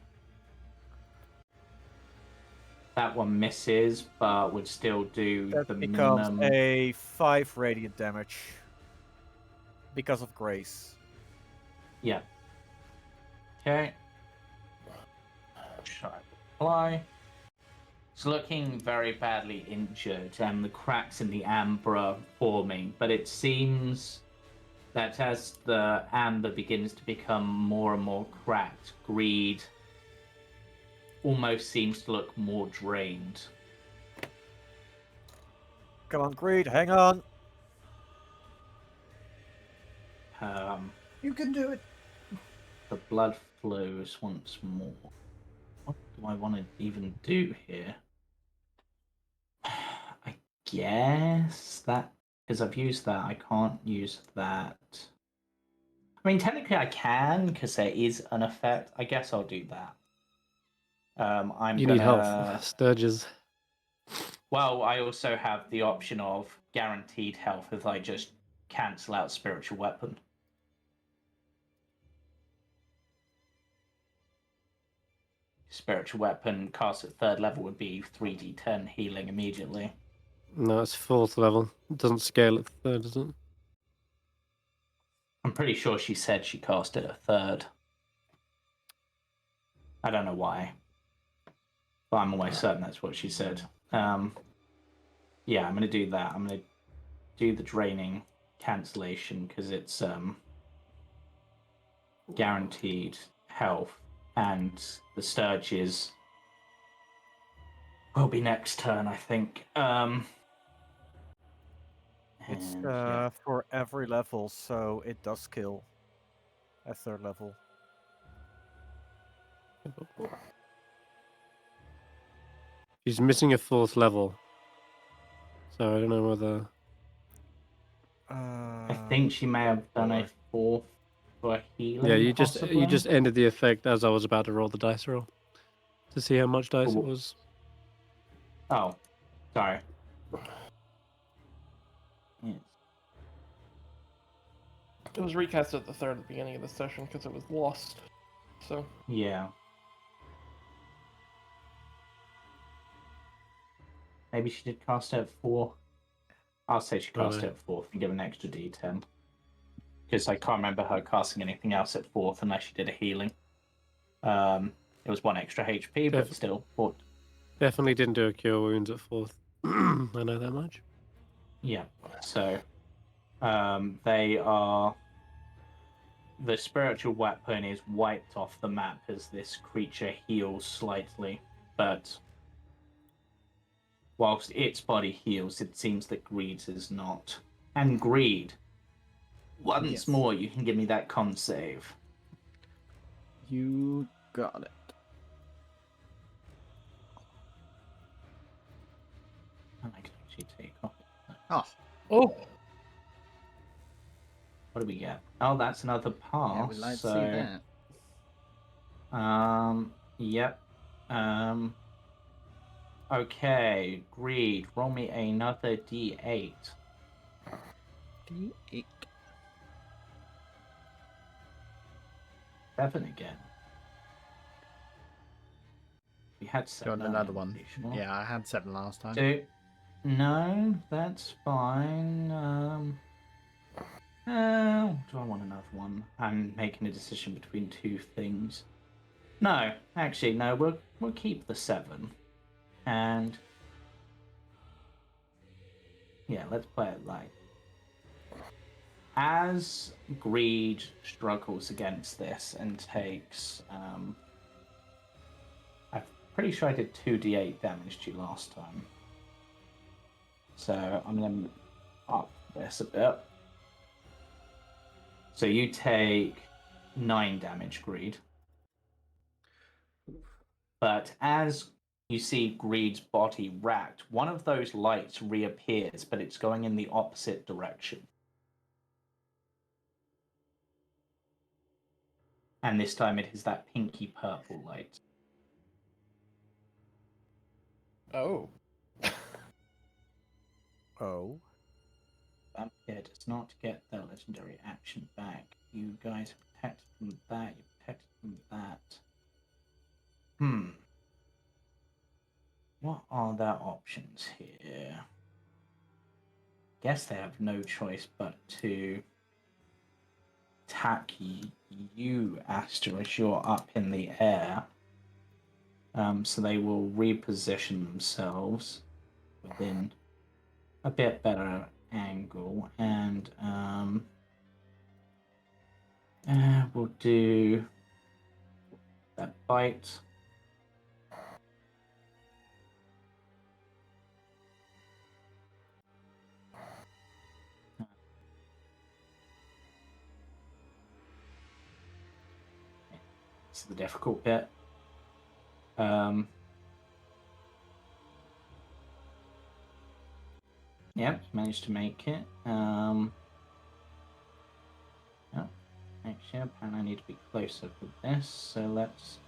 That one misses, but would still do That the becomes minimum. a 5 radiant damage because of grace. Yeah. Okay. Shall I apply? It's looking very badly injured, and the cracks in the amber are forming, but it seems that as the amber begins to become more and more cracked, Greed almost seems to look more drained. Come on, Greed, hang on. You can do it. The blood flows once more. What do I want to even do here? I guess that, because I've used that, I can't use that. I mean, technically I can, because there is an effect. I guess I'll do that. I'm You gonna... need health, Sturges. Well, I also have the option of guaranteed health if I just cancel out spiritual weapon. Spiritual weapon cast at 3rd level would be 3d10 healing immediately. No, it's 4th level. It doesn't scale at 3rd, does it? I'm pretty sure she said she cast it at 3rd. I don't know why, but I'm almost certain that's what she said. Yeah, I'm going to do that. I'm going to do the draining cancellation because it's guaranteed health, and the Sturges will be next turn, I think. It's And, yeah. for every level, so it does kill at 3rd level. She's missing a 4th level. So I don't know whether... I think she may have done a 4th for healing. Yeah, you possibly. just ended the effect as I was about to roll the dice roll to see how much dice it was. Oh, sorry. Yes. It was recast at the 3rd at the beginning of the session because it was lost. So Yeah. Maybe she did cast it at 4. I'll say she cast it at 4th and give an extra d10. Because I can't remember her casting anything else at 4th unless she did a healing. It was 1 extra HP, but still. Definitely didn't do a cure wounds at 4th. I know that much. Yeah. So, they are. The spiritual weapon is wiped off the map as this creature heals slightly, but whilst its body heals, it seems that Greed's is not. And Greed, once more, you can give me that con save. You got it. And I can actually take off. Oh, What do we get? Oh, that's another pass. Yeah, we'd like to so, see that. Yep. Okay, Greed, roll me another d8. D8. 7 again. We had Do you 7. want another one? Sure. Yeah, I had 7 last time. 2. No, that's fine. Do I want another one? I'm making a decision between 2 things. No, actually, no. We'll keep the 7, and yeah, let's play it like. As Greed struggles against this and takes, I'm pretty sure I did 2d8 damage to you last time. So I'm going to up this a bit. So you take 9 damage, Greed. But as you see Greed's body racked, one of those lights reappears, but it's going in the opposite direction. And this time it is that pinky purple light. oh. Oh. Vampire does not get their legendary action back. You guys are protected from that. You're protected from that. What are their options here? Guess they have no choice but to attack you, Aster, as you're up in the air. So they will reposition themselves within a bit better angle, and we'll do that bite. This is the difficult bit. Yep, managed to make it. Oh, actually, apparently I need to be closer with this, so let's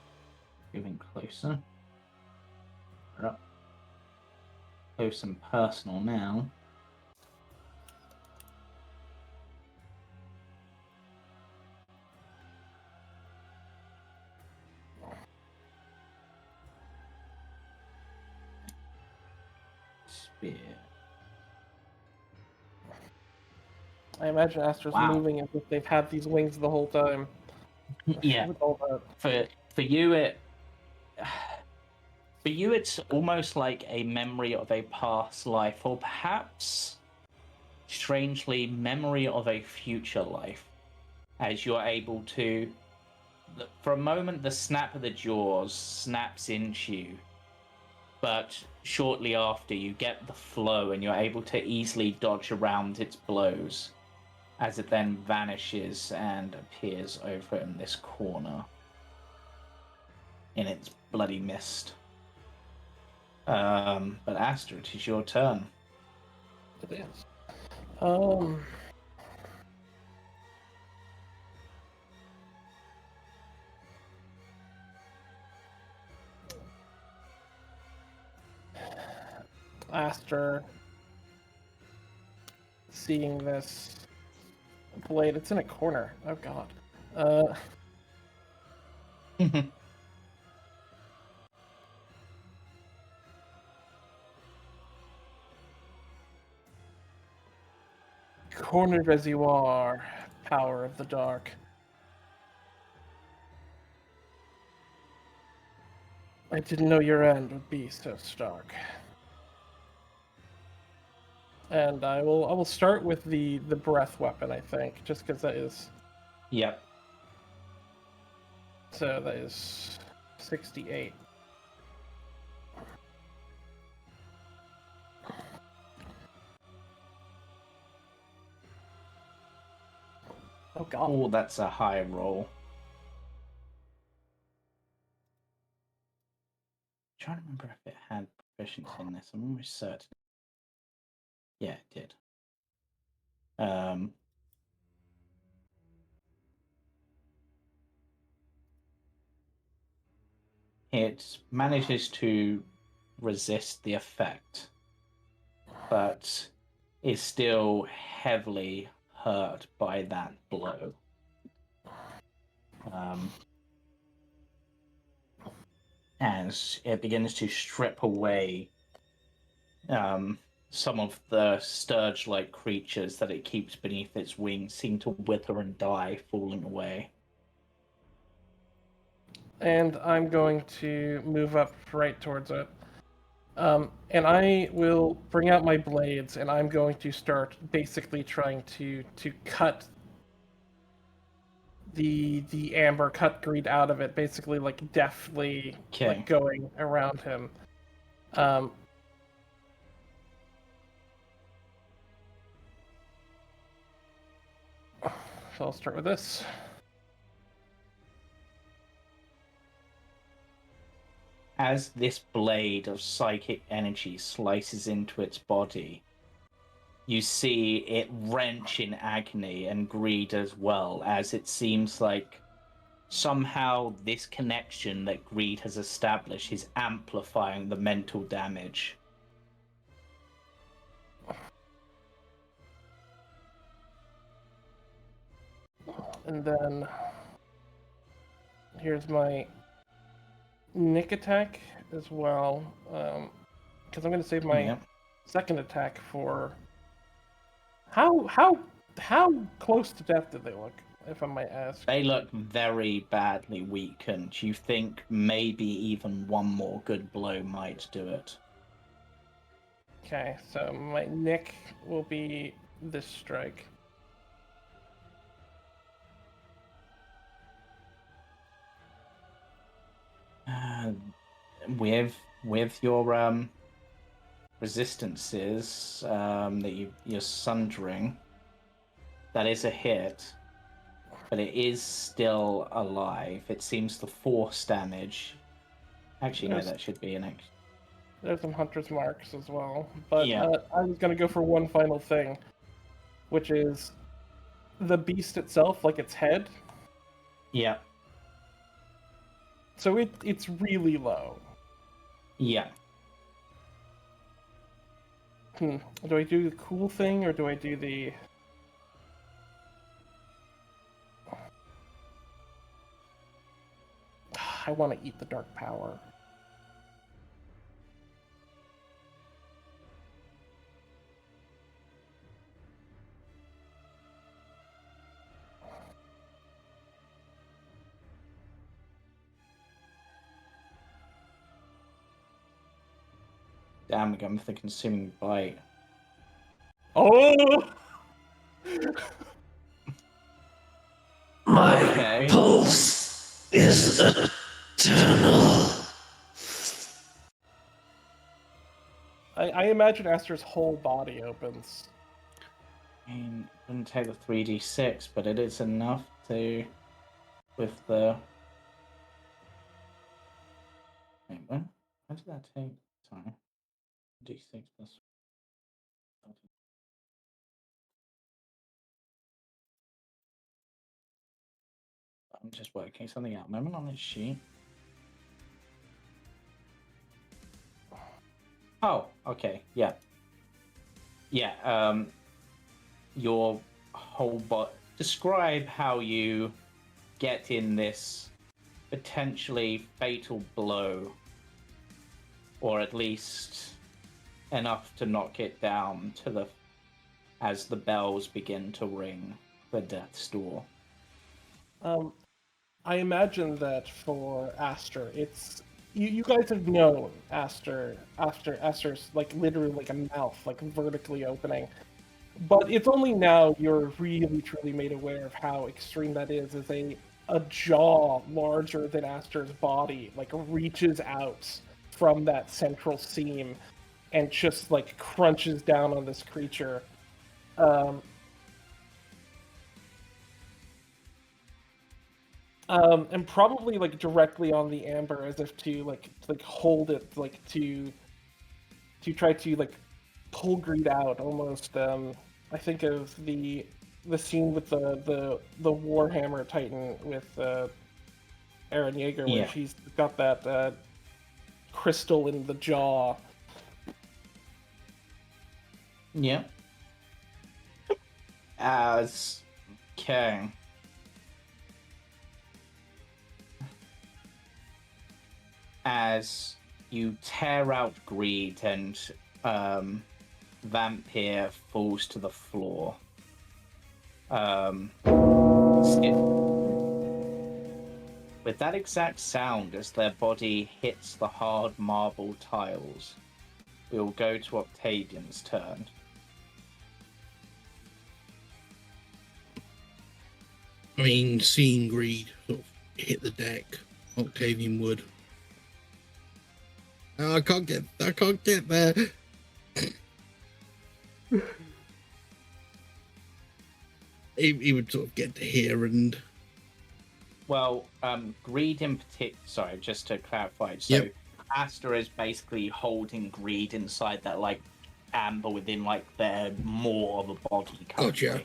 move in closer. We're up close and personal now. Spear. I imagine Aster's Wow. moving as if they've had these wings the whole time. Yeah. With all that. For you, it's almost like a memory of a past life, or perhaps, strangely, memory of a future life, as you're able to. For a moment, the snap of the jaws snaps into you, but shortly after, you get the flow and you're able to easily dodge around its blows, as it then vanishes and appears over in this corner in its bloody mist. But Aster, it is your turn. It is. Aster, seeing this blade, it's in a corner. Oh god. Cornered as you are, power of the dark. I didn't know your end would be so stark. And I will start with the breath weapon, I think, just because that is. Yep. So that is 68. Oh god. Oh, that's a high roll. I'm trying to remember if it had proficiency in this. I'm almost certain. Yeah, it did. It manages to resist the effect, but is still heavily hurt by that blow. As it begins to strip away some of the sturge-like creatures that it keeps beneath its wings seem to wither and die, falling away. And I'm going to move up right towards it. And I will bring out my blades, and I'm going to start basically trying to cut the amber, cut greed out of it, basically like deftly like going around him. So I'll start with this. As this blade of psychic energy slices into its body, you see it wrench in agony and greed as well, as it seems like somehow this connection that greed has established is amplifying the mental damage. And then here's my nick attack as well, because I'm going to save my second attack for. How close to death did they look, if I might ask? They look very badly weakened. You think maybe even one more good blow might do it. Okay, so my nick will be this strike. With your resistances that you're sundering, that is a hit, but it is still alive. It seems the force damage. Actually, no, that should be an extra. There's some hunter's marks as well, but Yeah. I was gonna go for one final thing, which is the beast itself, like its head. Yeah. So it's really low. Yeah. Do I do the cool thing or do I do the? I want to eat the dark power. damage with the consuming bite. Oh! My Okay. pulse is eternal. I imagine Aster's whole body opens. I mean, it wouldn't take the 3d6, but it is enough to... with the... Wait, when did that take? Sorry. D6 plus... I'm just working something out. Moment on this sheet. Oh, okay, yeah. Yeah, your whole body... Describe how you get in this potentially fatal blow, or at least enough to knock it down to the... as the bells begin to ring for death's door. I imagine that for Aster, it's you guys have known Aster's like literally like a mouth, like vertically opening. But it's only now you're really truly made aware of how extreme that is. As a jaw larger than Aster's body like reaches out from that central seam and just like crunches down on this creature. And probably like directly on the amber, as if to like hold it, like to try to like pull Greed out almost. I think of the scene with the Warhammer Titan with Eren Yeager, where she's got that crystal in the jaw. Yeah. As okay. As you tear out Greed and Vampire falls to the floor. With that exact sound as their body hits the hard marble tiles, we'll go to Octavian's turn. I mean, seeing Greed sort of hit the deck, Octavian would. Oh, I can't get there. he would sort of get to here and. Well, Greed in particular. Sorry, just to clarify. So, Aster is basically holding Greed inside that like amber within like their more of a body. Currently. Gotcha.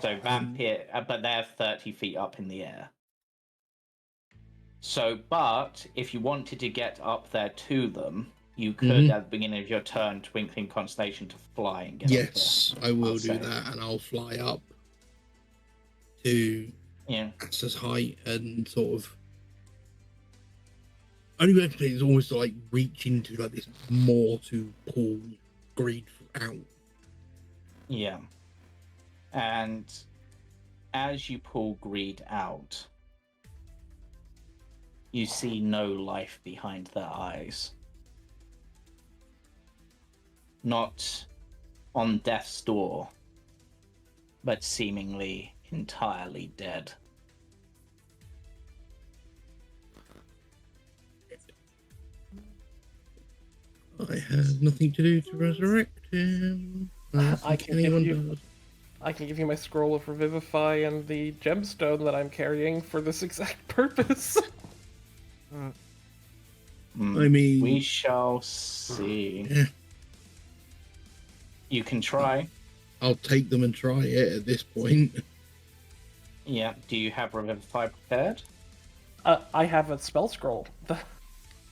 So Vampire, but they're 30 feet up in the air. So, but if you wanted to get up there to them, you could at the beginning of your turn Twinkling Constellation to fly and get up there. Yes, I will do that, and I'll fly up to Aster's height and sort of. Only way to play is almost like reach into like this more to pull Greed out. Yeah. And as you pull Greed out, you see no life behind their eyes. Not on death's door, but seemingly entirely dead. I have nothing to do to resurrect him. I can give you my scroll of Revivify and the gemstone that I'm carrying for this exact purpose. I mean, we shall see. Yeah. You can try. I'll take them and try it at this point. Yeah. Do you have Revivify prepared? I have a spell scroll.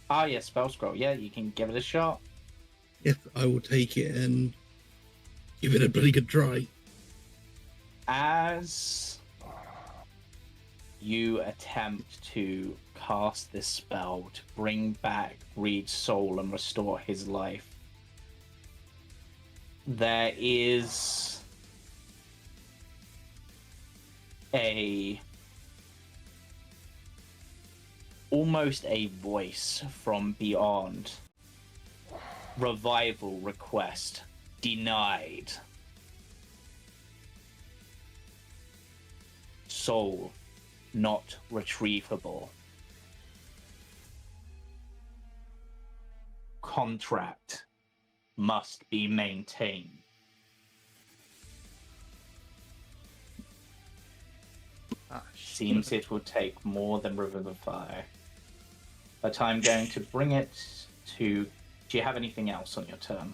Yeah, spell scroll. Yeah, you can give it a shot. Yes, I will take it and give it a bloody good try. As you attempt to cast this spell to bring back Greed's soul and restore his life, there is almost a voice from beyond Revival request denied. Soul not retrievable. Contract must be maintained. Seems it will take more than Revivify. But I'm going to bring it to... Do you have anything else on your turn?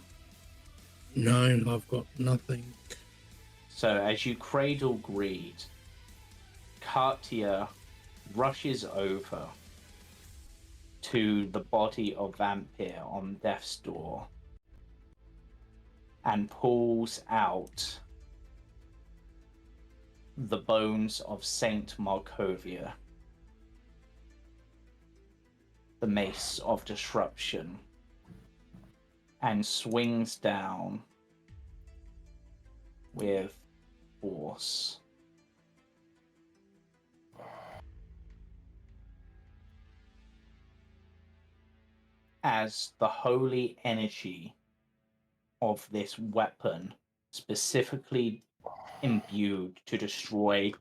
No, I've got nothing. So as you cradle Greed, Katia rushes over to the body of Vampire on Death's Door and pulls out the bones of Saint Markovia, the Mace of Disruption, and swings down with force. As the holy energy of this weapon, specifically imbued to destroy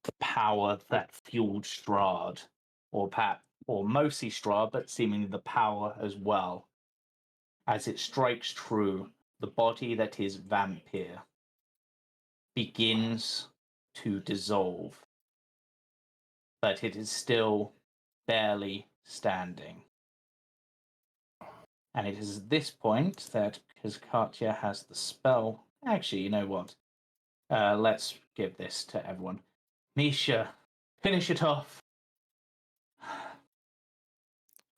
the power that fueled Strahd, or mostly Strahd, but seemingly the power as well, as it strikes true, the body that is Vampire begins to dissolve, but it is still barely standing. And it is at this point that, because Katia has the spell... Actually, you know what? Let's give this to everyone. Misha, finish it off.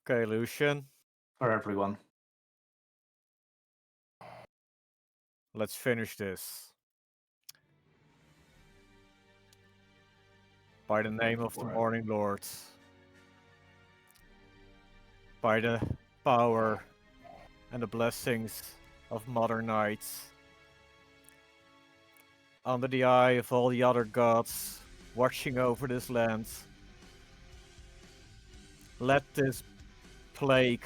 Okay, Lucian. For everyone. Let's finish this. By the name of the Morning Lord. By the power and the blessings of Mother Night. Under the eye of all the other gods watching over this land. Let this plague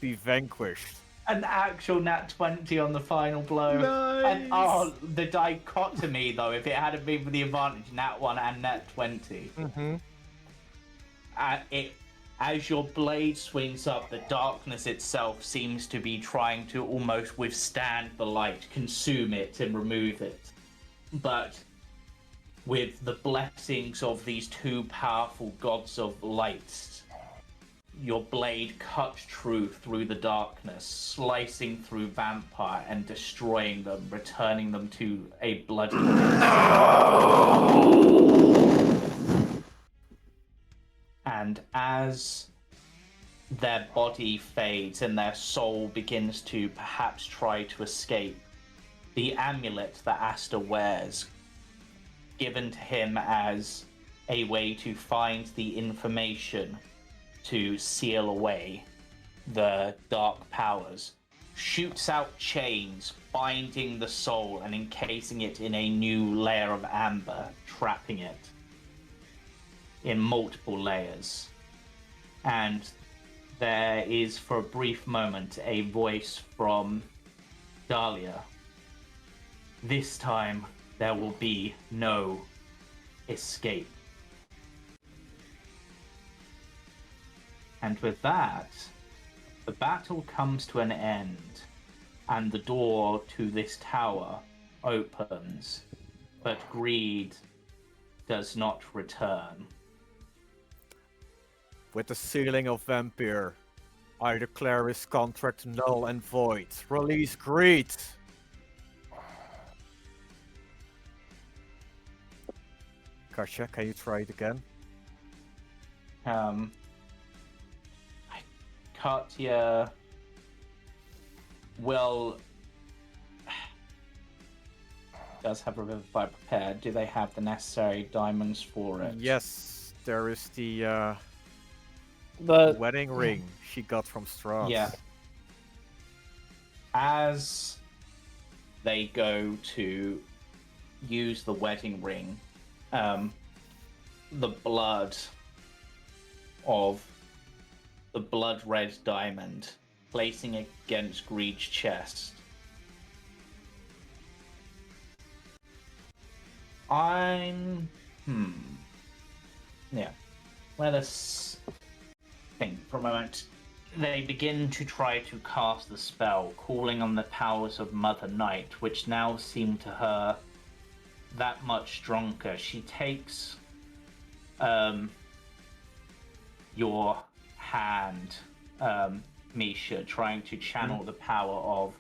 be vanquished. An actual nat 20 on the final blow. Nice. And the dichotomy though, if it hadn't been for the advantage, nat 1 and nat 20. Mm-hmm. As your blade swings up, the darkness itself seems to be trying to almost withstand the light, consume it and remove it. But with the blessings of these two powerful gods of light, your blade cuts true through the darkness, slicing through Vampire and destroying them, returning them to a bloody And as their body fades and their soul begins to perhaps try to escape, the amulet that Aster wears, given to him as a way to find the information to seal away the dark powers, shoots out chains, binding the soul and encasing it in a new layer of amber, trapping it in multiple layers. And there is, for a brief moment, a voice from Dahlia. This time, there will be no escape. And with that, the battle comes to an end, and the door to this tower opens, but Greed does not return. With the sealing of Vampire, I declare his contract null and void. Release Greed! Katia, can you try it again? Katia will... does have Revivify prepared. Do they have the necessary diamonds for it? Yes, there is the The wedding ring she got from Strahd. Yeah. As they go to use the wedding ring, the blood of the blood red diamond placing against Greed's chest. Yeah. Let us think for a moment. They begin to try to cast the spell, calling on the powers of Mother Night, which now seem to her that much stronger. She takes your hand, Misha, trying to channel the power of.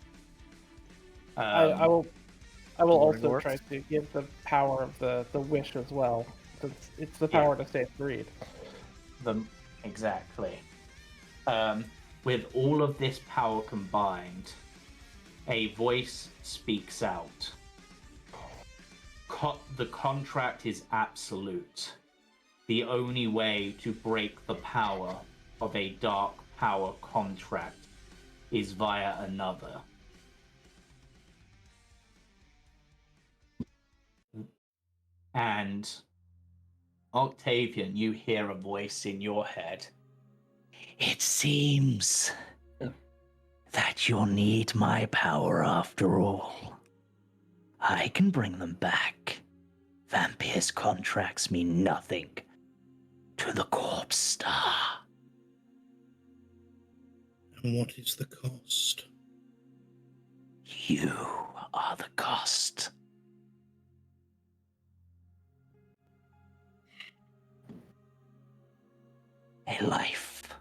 I will Lord also North. try to give the power of the wish as well. It's the Yeah. power to save Greed. Exactly. With all of this power combined, a voice speaks out. The contract is absolute. The only way to break the power of a dark power contract is via another. And Octavian, you hear a voice in your head. It seems that you'll need my power after all. I can bring them back. Vampires' contracts mean nothing to the Corpse Star. And what is the cost? You are the cost. A life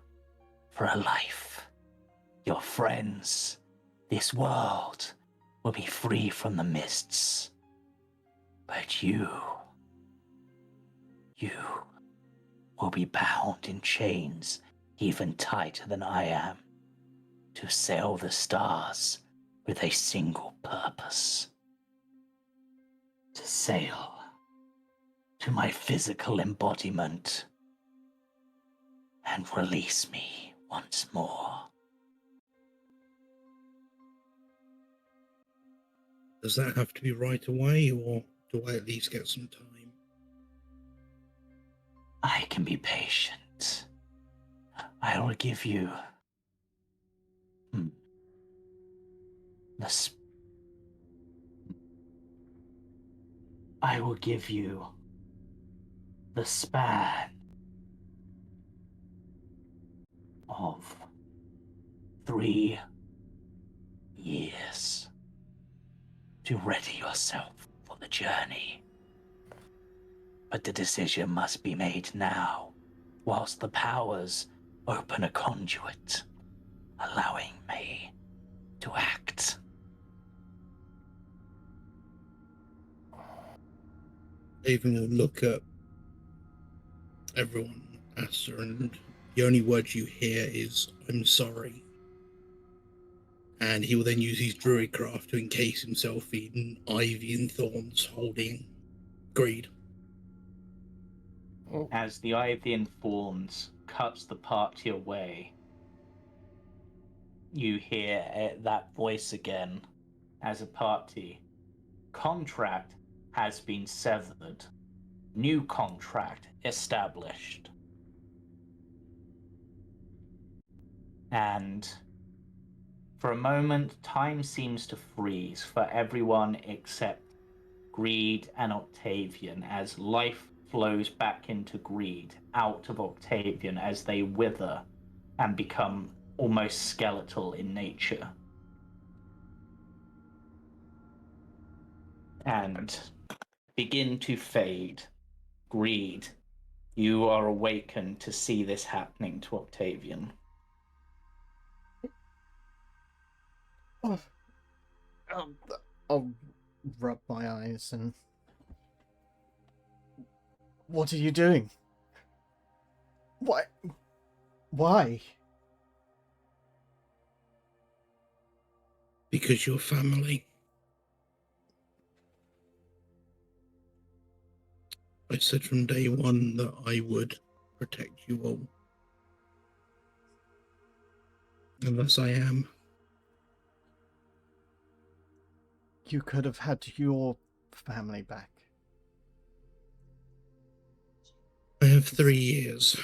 for a life. Your friends, this world, will be free from the mists. But you will be bound in chains even tighter than I am, to sail the stars with a single purpose. To sail to my physical embodiment and release me once more. Does that have to be right away, or do I at least get some time? I can be patient. I will give you I will give you the span of 3 years to ready yourself for the journey. But the decision must be made now, whilst the powers open a conduit, allowing me to act. Even will look at everyone, Aster, and the only word you hear is, "I'm sorry." And he will then use his druidcraft to encase himself in ivy and thorns, holding Greed. As the Ivian Thorns cuts the party away, you hear that voice again as a party. Contract has been severed. New contract established. And for a moment, time seems to freeze for everyone except Greed and Octavian as life flows back into Greed, out of Octavian as they wither and become almost skeletal in nature. And begin to fade. Greed, you are awakened to see this happening to Octavian. I'll rub my eyes and... What are you doing? What? Why? Because you're family. I said from day one that I would protect you all. And thus I am. You could have had your family back. I have 3 years.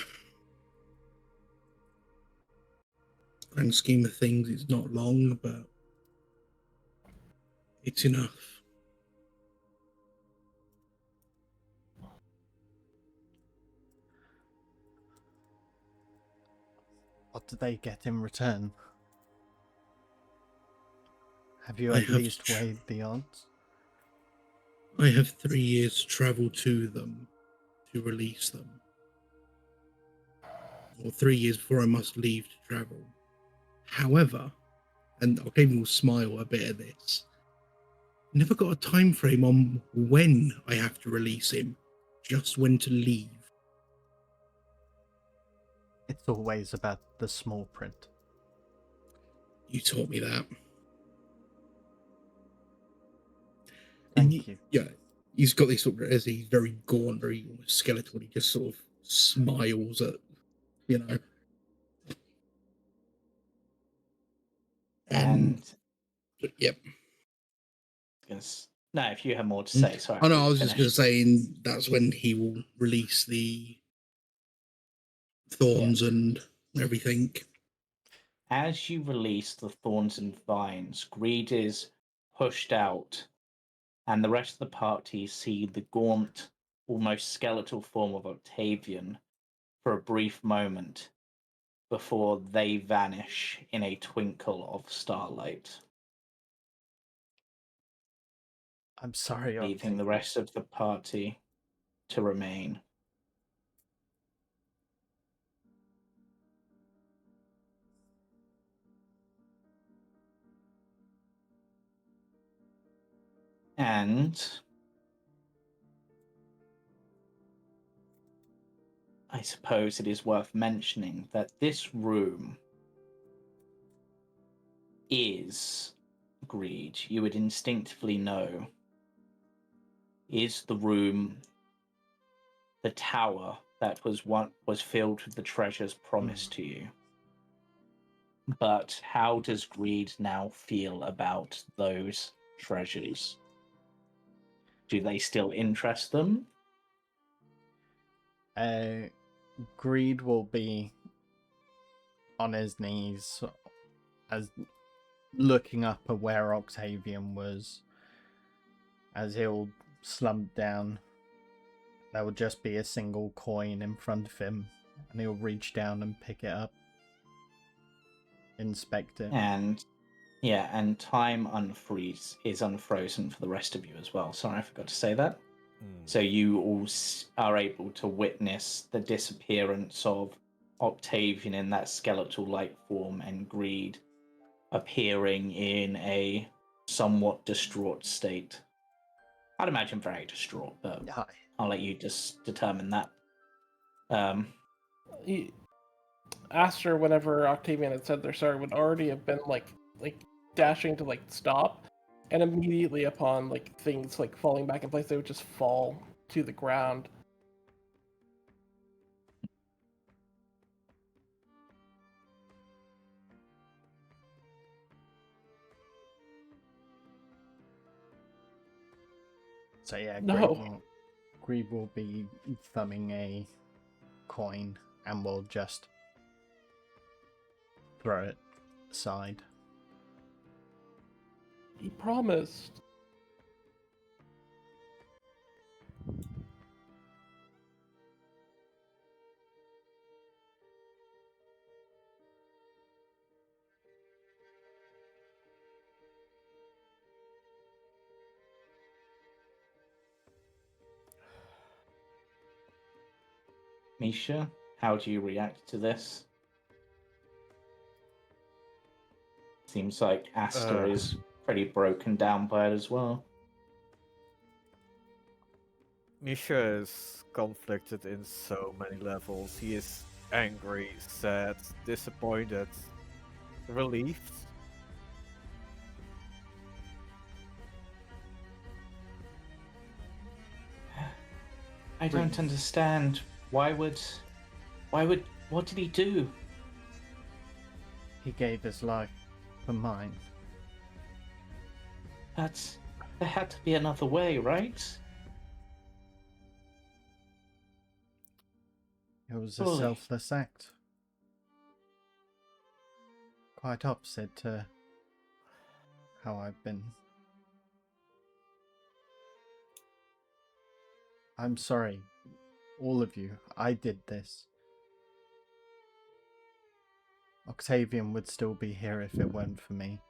grand scheme of things, it's not long, but it's enough. What do they get in return? Have you I at have least weighed the odds? I have 3 years to travel to them to release them. Or 3 years before I must leave to travel. However, and Octavian will smile a bit at this, never got a time frame on when I have to release him, just when to leave. It's always about the small print. You taught me that. Thank you. Yeah, he's got this sort of, as he's very gaunt, very almost skeletal. He just sort of smiles at, you know. And yep. No, if you have more to say, sorry. Oh no, I was just going to finish. say that's when he will release the thorns and everything. As you release the thorns and vines, Greed is pushed out, and the rest of the party see the gaunt, almost skeletal form of Octavian for a brief moment before they vanish in a twinkle of starlight, I'm sorry, leaving the Octavian. rest of the party to remain. And I suppose it is worth mentioning that this room is Greed. You would instinctively know is the room, the tower that was filled with the treasures promised to you. But how does Greed now feel about those treasures? Do they still interest them? Greed will be on his knees as looking up at where Octavian was. As he'll slump down, there will just be a single coin in front of him, and he'll reach down and pick it up, inspect it. And time is unfrozen for the rest of you as well. Sorry, I forgot to say that. So you all are able to witness the disappearance of Octavian in that skeletal-like form and Greed appearing in a somewhat distraught state. I'd imagine very distraught, but I'll let you just determine that. Aster, whenever Octavian had said they're sorry, would already have been like dashing to stop, and immediately upon things falling back in place, they would just fall to the ground. So yeah, No. Greed will be thumbing a coin and will just throw it aside. He promised. Misha, how do you react to this? Seems like Aster is pretty broken down by it as well. Misha is conflicted in so many levels. He is angry, sad, disappointed, relieved. I don't understand. What did he do? He gave his life for mine. There had to be another way, right? It was a selfless act. quite opposite to how I've been. I'm sorry, all of you. I did this. Octavian would still be here if it weren't for me.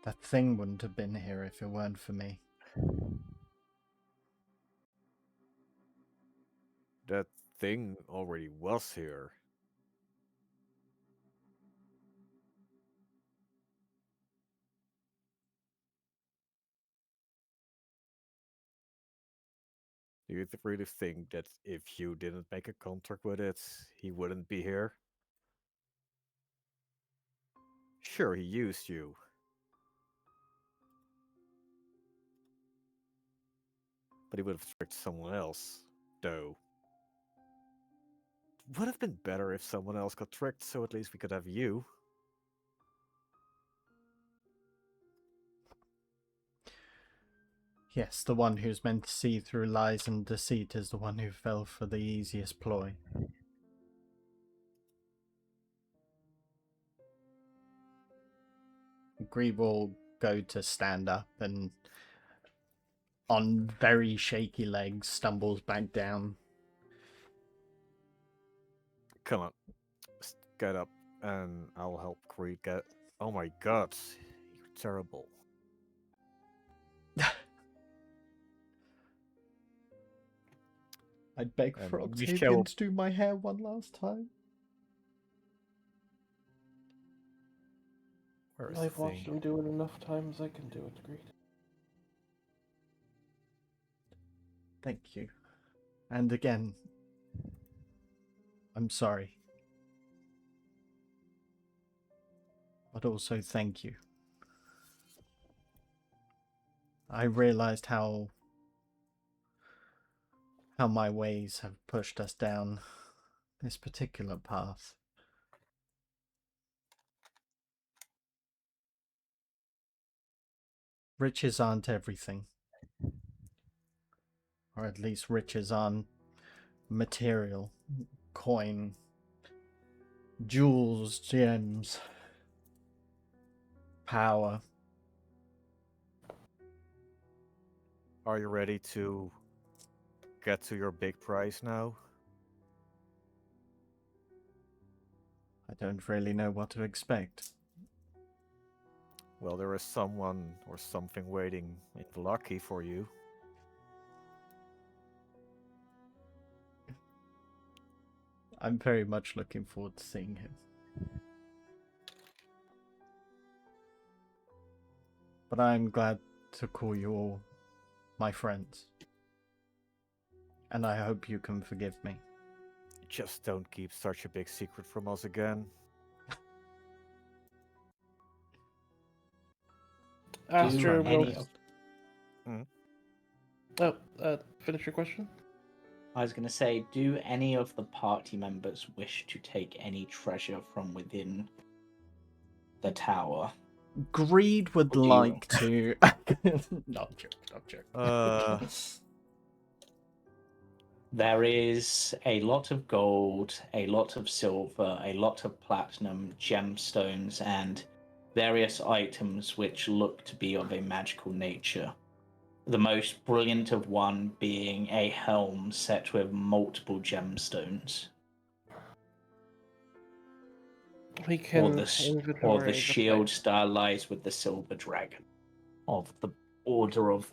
That thing wouldn't have been here if it weren't for me. That thing already was here. Do you really think that if you didn't make a contract with it, he wouldn't be here? Sure, he used you. But he would have tricked someone else, though. Would have been better if someone else got tricked, so at least we could have you. Yes, the one who's meant to see through lies and deceit is the one who fell for the easiest ploy. Greed will go to stand up and, on very shaky legs, stumbles back down. Come on, get up, and I'll help Creed get. Oh my god, you're terrible. I'd beg for And Octavian to do my hair one last time. Where is I've the watched thing? him do it enough times, I can do it, Greed. Thank you. And again, I'm sorry. But also thank you. I realized how my ways have pushed us down this particular path. Riches aren't everything. Or at least riches aren't material. Coin, jewels, gems, power. Are you ready to get to your big prize now? I don't really know what to expect. Well, there is someone or something waiting in Vallaki for you. I'm very much looking forward to seeing him. But I'm glad to call you all my friends. And I hope you can forgive me. Just don't keep such a big secret from us again. Aster will... any of- finish your question? I was going to say, do any of the party members wish to take any treasure from within the tower? Greed would Do you- like to... Not joke. There is a lot of gold, a lot of silver, a lot of platinum, gemstones, and various items which look to be of a magical nature. The most brilliant of one being a helm set with multiple gemstones. We Or can the inventory shield place. stylized with the silver dragon of the Order of...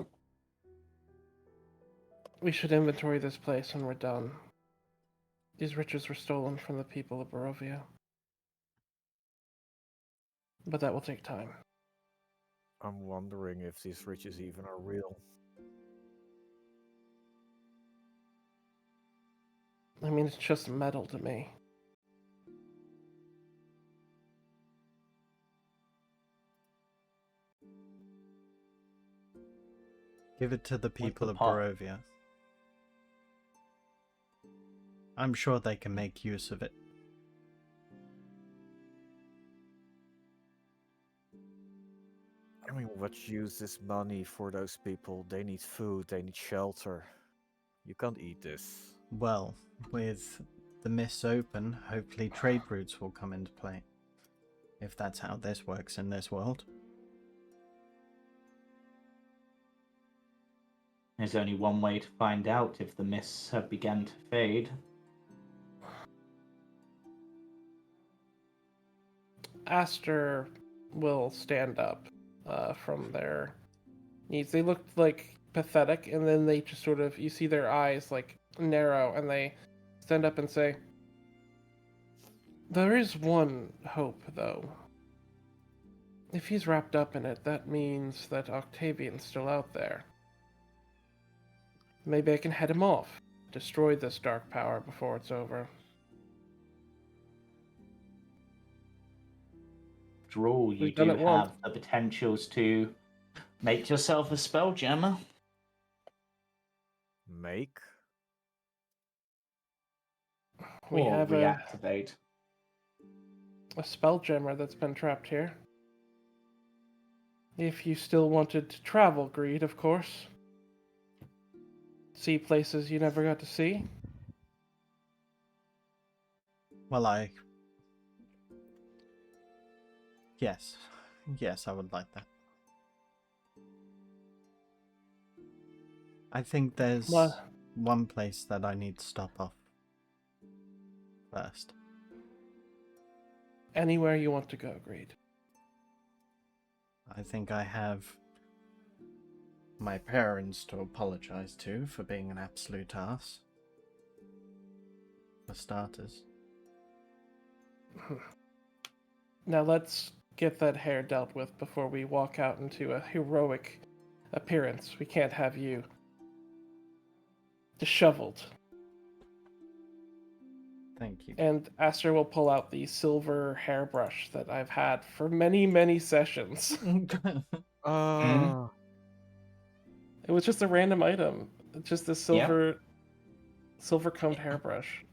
We should inventory this place when we're done. These riches were stolen from the people of Barovia. But that will take time. I'm wondering if these riches even are real. I mean, it's just metal to me. Give it to the people the of pot? Barovia. I'm sure they can make use of it. I mean, what use is money for those people? They need food, they need shelter. You can't eat this. Well, with the mists open, hopefully trade routes will come into play. If that's how this works in this world. There's only one way to find out if the mists have begun to fade. Aster will stand up from their knees. They looked like pathetic, and then they just sort of, you see their eyes like narrow, and they stand up and say, "There is one hope, though. If he's wrapped up in it, that means that Octavian's still out there. Maybe I can head him off, destroy this dark power before it's over." After all, you We've done do it once. have the potentials to make yourself a spelljammer. Make? We or have reactivate. a spelljammer that's been trapped here. If you still wanted to travel, Greed, of course. See places you never got to see. Well, Yes. Yes, I would like that. I think there's Well- one place that I need to stop off first. Anywhere you want to go, Greed. I think I have my parents to apologize to for being an absolute ass. For starters. Now let's get that hair dealt with before we walk out into a heroic appearance. We can't have you disheveled. Thank you. And Aster will pull out the silver hairbrush that I've had for many, many sessions. Oh. It was just a random item. It's just a silver combed hairbrush.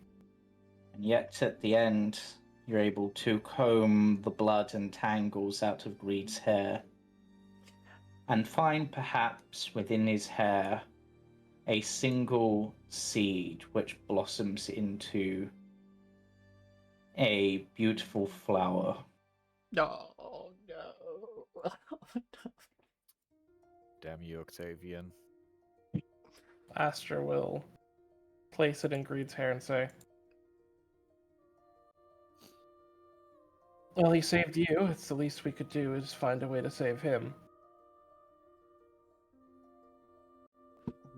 And yet at the end, you're able to comb the blood and tangles out of Greed's hair and find perhaps within his hair a single seed which blossoms into a beautiful flower. No, no. Damn you, Octavian. Aster will place it in Greed's hair and say, "Well, he saved you. It's the least we could do is find a way to save him."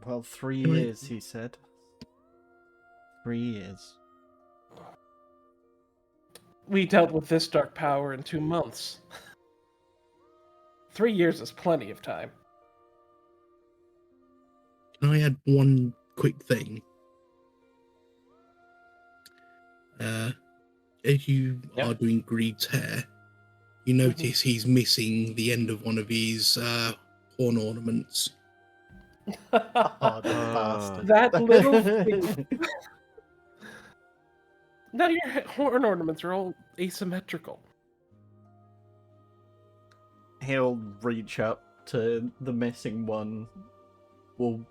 Well, 3 years, he said. 3 years. We dealt with this dark power in 2 months. 3 years is plenty of time. Can I add one quick thing? As you are doing Greed's hair, you notice he's missing the end of one of his horn ornaments. Oh, the bastard. That little thing. Now your horn ornaments are all asymmetrical. He'll reach up to the missing one. We'll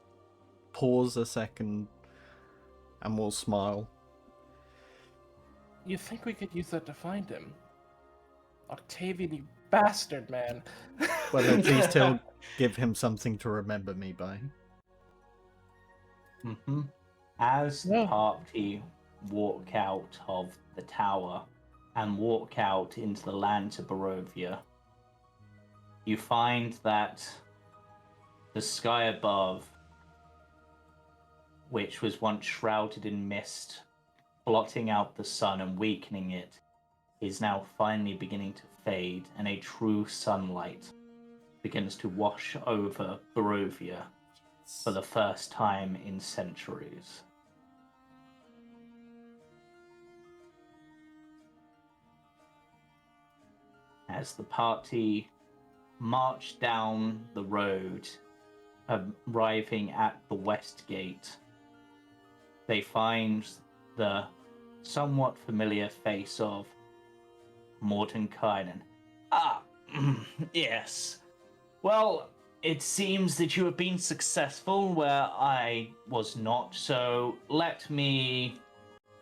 pause a second and we'll smile. You think we could use that to find him? Octavian, you bastard, man. Well, at least he'll give him something to remember me by. As the party walk out of the tower and walk out into the lands of Barovia, you find that the sky above, which was once shrouded in mist, blotting out the sun and weakening it, is now finally beginning to fade, and a true sunlight begins to wash over Barovia for the first time in centuries. As the party march down the road, arriving at the west gate, they find the somewhat familiar face of Mordenkainen. Ah, yes. Well, it seems that you have been successful where I was not, so let me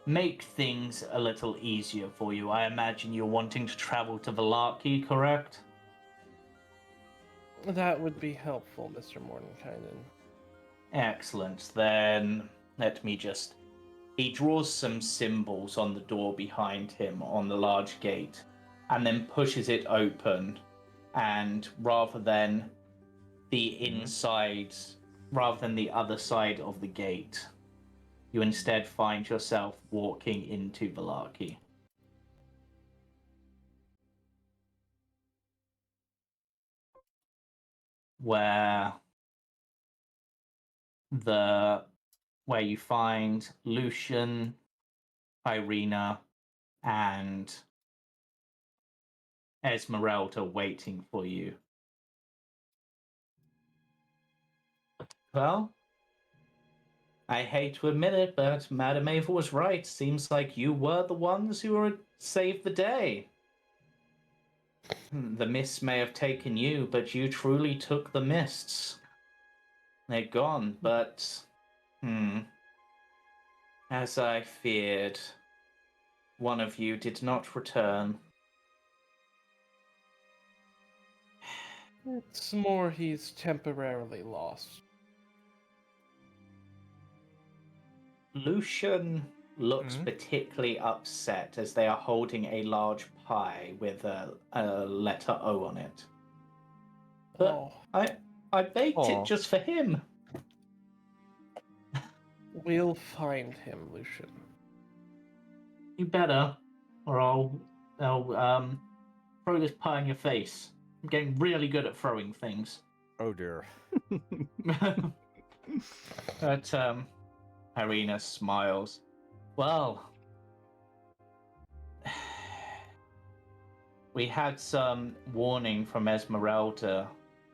make things a little easier for you. I imagine you're wanting to travel to Vallaki, correct? That would be helpful, Mr. Mordenkainen. Excellent. Then let me just... He draws some symbols on the door behind him on the large gate and then pushes it open. And rather than the inside, rather than the other side of the gate, you instead find yourself walking into Vallaki. Where you find Lucian, Irina, and Esmeralda waiting for you. Well, I hate to admit it, but Madame Ava was right. Seems like you were the ones who saved the day. The mists may have taken you, but you truly took the mists. They're gone, but... As I feared, one of you did not return. It's more he's temporarily lost. Lucian looks particularly upset as they are holding a large pie with a letter O on it. But I baked it just for him. We'll find him, Lucian. You better, or I'll throw this pie in your face. I'm getting really good at throwing things. Oh dear. But Irina smiles. Well, we had some warning from Esmeralda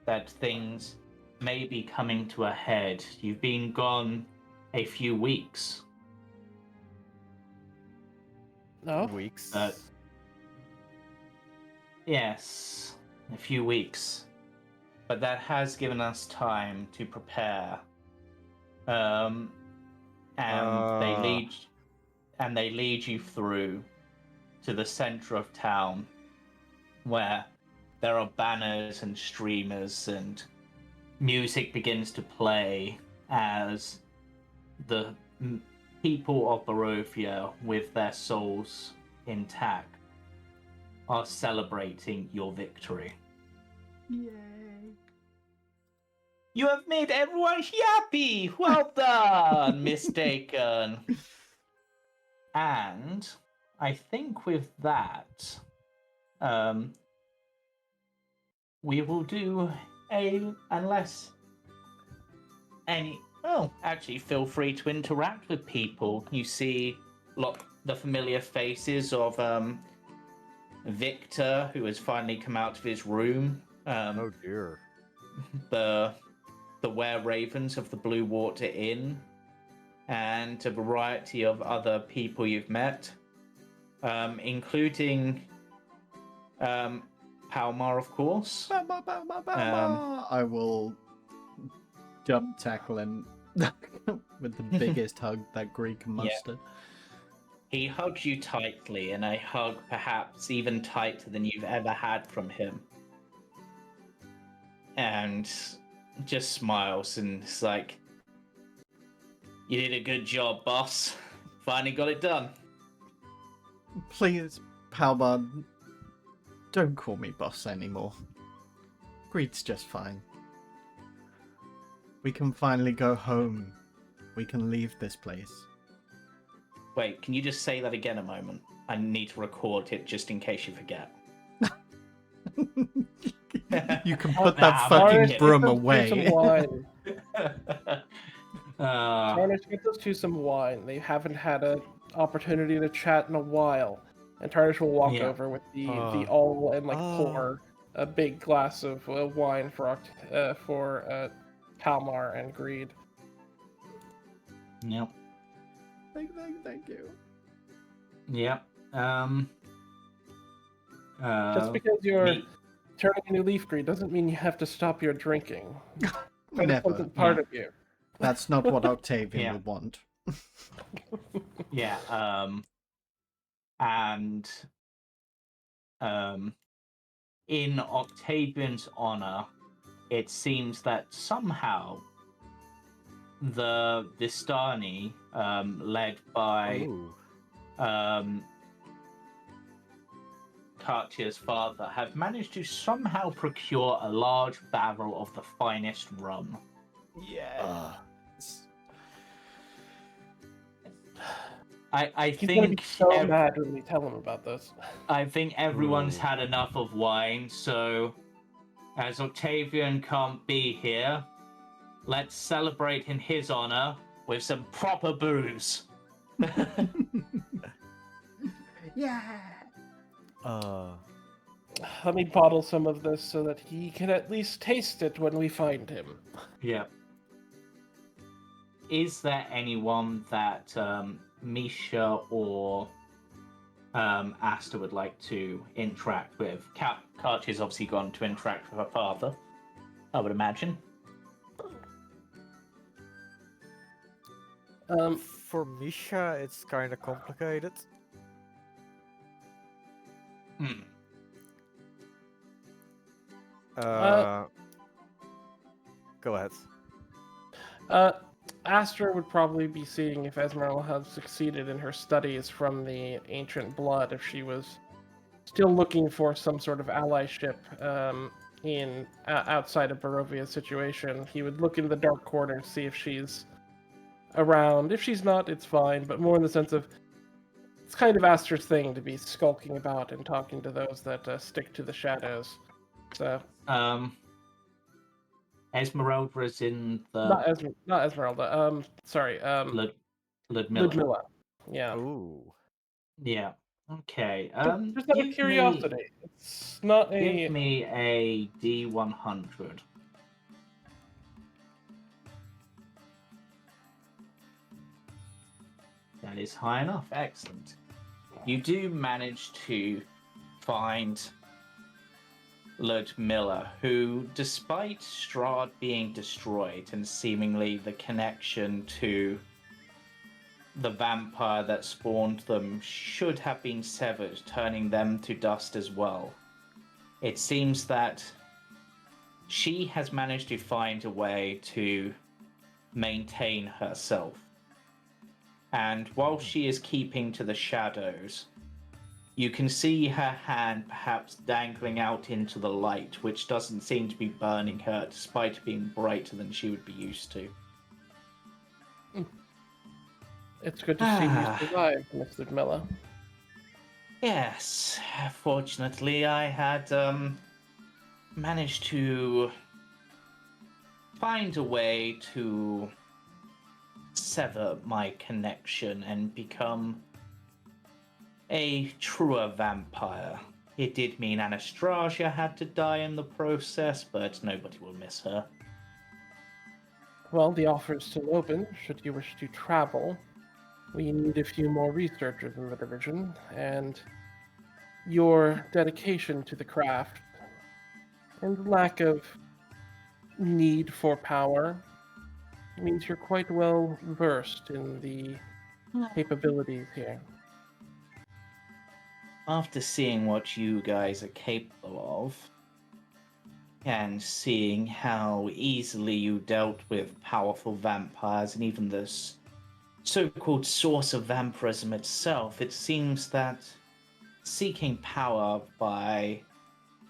that things may be coming to a head. You've been gone a few weeks. No? Weeks. Yes, a few weeks. But that has given us time to prepare. And they lead you through to the center of town, where there are banners and streamers and music begins to play as the people of Barovia, with their souls intact, are celebrating your victory. Yay. You have made everyone happy! Well done, Mistaken! And I think with that, we will do unless any... Oh, actually, feel free to interact with people. You see the familiar faces of Victor, who has finally come out of his room. Oh dear. The were-ravens of the Blue Water Inn, and a variety of other people you've met, including Palmar, of course. I will jump tackle him with the biggest hug that Greek can muster. He hugs you tightly, and a hug perhaps even tighter than you've ever had from him. And just smiles and it's like, you did a good job, boss. Finally got it done. Please, Palmar, don't call me boss anymore. Greed's just fine. We can finally go home. We can leave this place. Wait, can you just say that again a moment? I need to record it just in case you forget. You can put that fucking broom away. Tarnish, get those two some wine. They haven't had an opportunity to chat in a while. And Tarnish will walk over with the all and pour a big glass of wine for Palmar and Greed. Yep. Thank you. Yep. Just because you're turning a new leaf, Greed, doesn't mean you have to stop your drinking. Never. That wasn't part of you. That's not what Octavian would want. Yeah. And in Octavian's honor, it seems that somehow the Vistani, led by Ooh. Katia's father, have managed to somehow procure a large barrel of the finest rum. Yeah. I He's gonna be think so mad when we tell him about this. I think everyone's Ooh. had enough of wine, so as Octavian can't be here, let's celebrate in his honor with some proper booze. Yeah. Let me bottle some of this so that he can at least taste it when we find him. Yeah. Is there anyone that Misha or Aster would like to interact with? Katia's obviously gone to interact with her father, I would imagine. For Misha, it's kind of complicated. Go ahead. Aster would probably be seeing if Esmeralda had succeeded in her studies from the ancient blood, if she was still looking for some sort of allyship in outside of Barovia's situation. He would look in the dark corners, see if she's around. If she's not, it's fine, but more in the sense of it's kind of Aster's thing to be skulking about and talking to those that stick to the shadows. So Esmeralda is in the not Esmeralda. Sorry. Ludmilla. Ludmilla. Yeah. Ooh. Yeah. Okay. Just out of curiosity, it's not Give me a D100. That is high enough. Excellent. You do manage to find Ludmilla, who, despite Strahd being destroyed and seemingly the connection to the vampire that spawned them should have been severed, turning them to dust as well, it seems that she has managed to find a way to maintain herself. And while she is keeping to the shadows, you can see her hand perhaps dangling out into the light, which doesn't seem to be burning her, despite being brighter than she would be used to. It's good to see you survive, Miss Ludmilla. Yes, fortunately I had managed to find a way to sever my connection and become a truer vampire. It did mean Anastasia had to die in the process, but nobody will miss her. Well, the offer is still open, should you wish to travel. We need a few more researchers in the division, and your dedication to the craft and lack of need for power means you're quite well versed in the capabilities here. After seeing what you guys are capable of, and seeing how easily you dealt with powerful vampires and even this so-called source of vampirism itself, it seems that seeking power by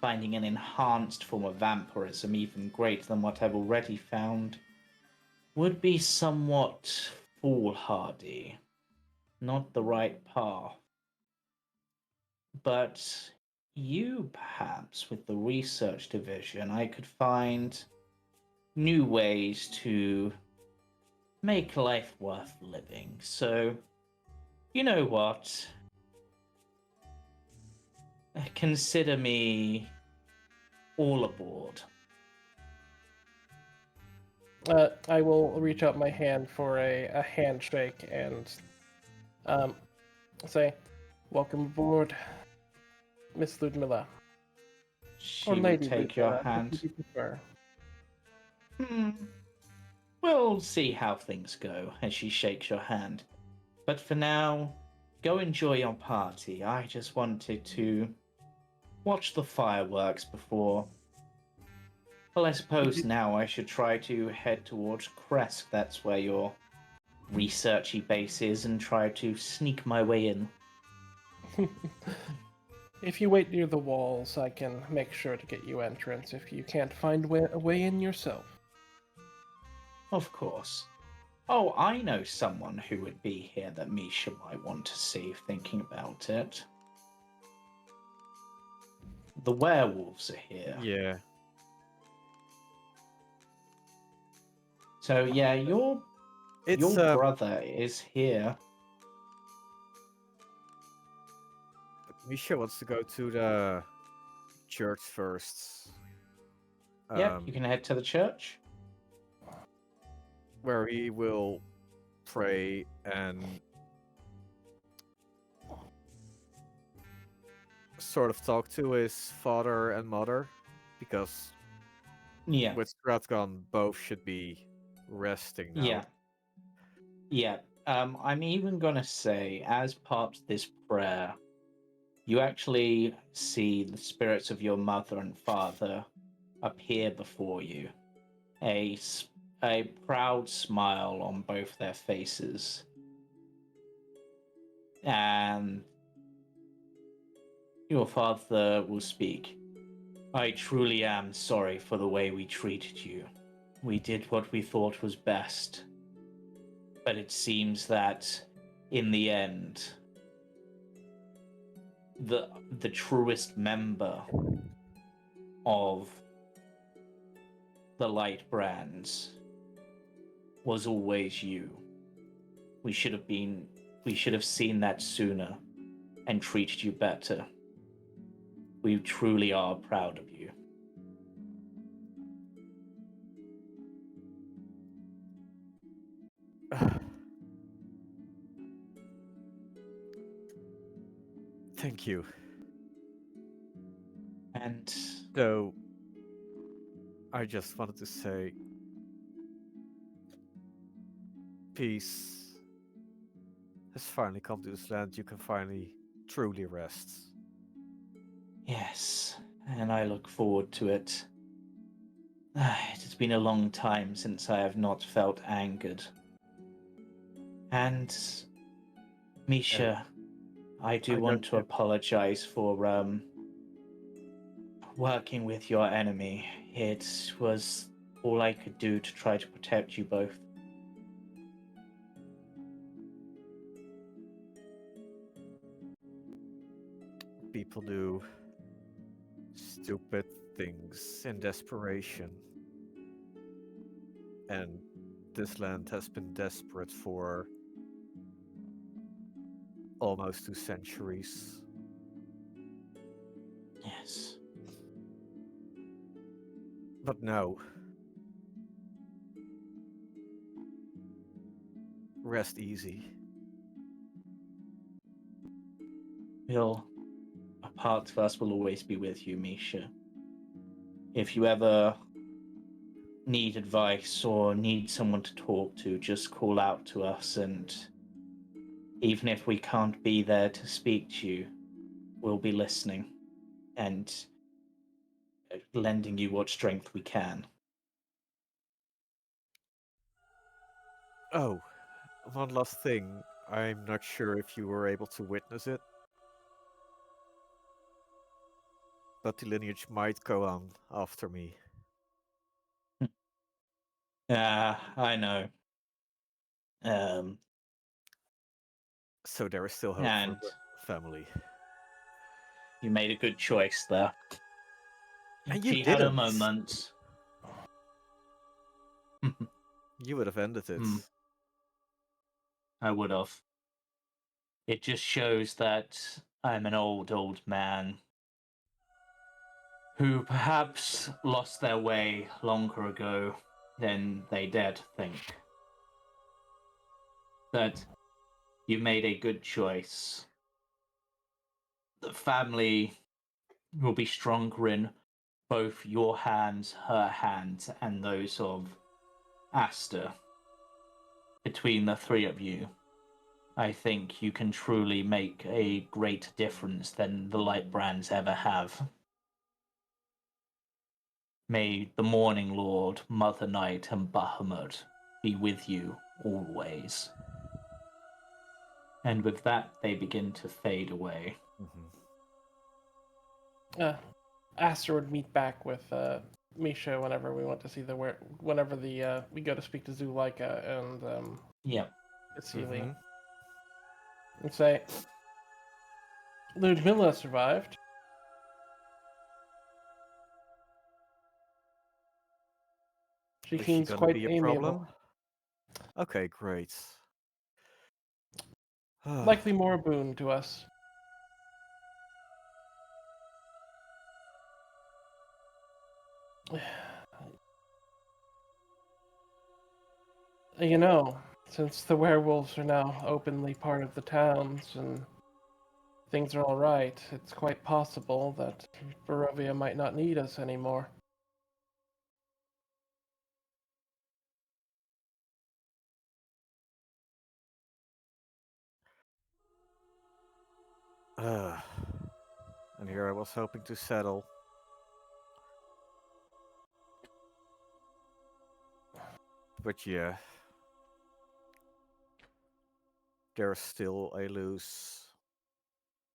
finding an enhanced form of vampirism, even greater than what I've already found, would be somewhat foolhardy. Not the right path. But you, perhaps, with the research division, I could find new ways to make life worth living. So, you know what? Consider me all aboard. I will reach out my hand for a handshake and say, "Welcome aboard, Miss Ludmilla." She Or will Lady take your Ludmilla, hand. if you prefer. We'll see how things go as she shakes your hand. But for now, go enjoy your party. I just wanted to watch the fireworks before. Well, I suppose now I should try to head towards Kresk. That's where your researchy base is, and try to sneak my way in. If you wait near the walls, I can make sure to get you entrance if you can't find a way in yourself. Of course. Oh, I know someone who would be here that Misha might want to see, thinking about it. The werewolves are here. Yeah. So yeah, your brother is here. Misha wants to go to the church first. Yep, you can head to the church. Where he will pray and sort of talk to his father and mother, because Yeah. with Strahd gone, both should be resting now. Yeah. Yeah. I'm even gonna say, as part of this prayer, you actually see the spirits of your mother and father appear before you. A proud smile on both their faces. And your father will speak. I truly am sorry for the way we treated you. We did what we thought was best. But it seems that, in the end, the truest member of the Light Brands was always you. We should have seen that sooner and treated you better. We truly are proud of you. Thank you. And So, I just wanted to say, peace has finally come to this land. You can finally truly rest. yes, and I look forward to it. It has been a long time since I have not felt angered. And Misha, I do want to apologize for working with your enemy. It was all I could do to try to protect you both. People do stupid things in desperation. And this land has been desperate for almost 2 centuries. Yes. But no. Rest easy. A part of us will always be with you, Misha. If you ever need advice or need someone to talk to, just call out to us, and even if we can't be there to speak to you, we'll be listening and lending you what strength we can. Oh, one last thing. I'm not sure if you were able to witness it, but the lineage might go on after me. I know. So there is still hope And for the family. you made a good choice there. And you She had a didn't. moment. You would have ended it. I would have. It just shows that I'm an old man who perhaps lost their way longer ago than they dared to think. But you made a good choice. The family will be stronger in both your hands, her hands, and those of Aster. Between the three of you, I think you can truly make a greater difference than the light brands ever have. May the Morning Lord, Mother Night, and Bahamut be with you always. And with that, they begin to fade away. Aster would meet back with Misha whenever we went to see whenever we go to speak to Zuleika and Yep. Vasily, and say, Ludmilla survived. She Is seems she gonna quite be a amiable. problem? Okay, great. Likely more a boon to us. You know, since the werewolves are now openly part of the towns and things are all right, it's quite possible that Barovia might not need us anymore. And here I was hoping to settle. But yeah. There's still a loose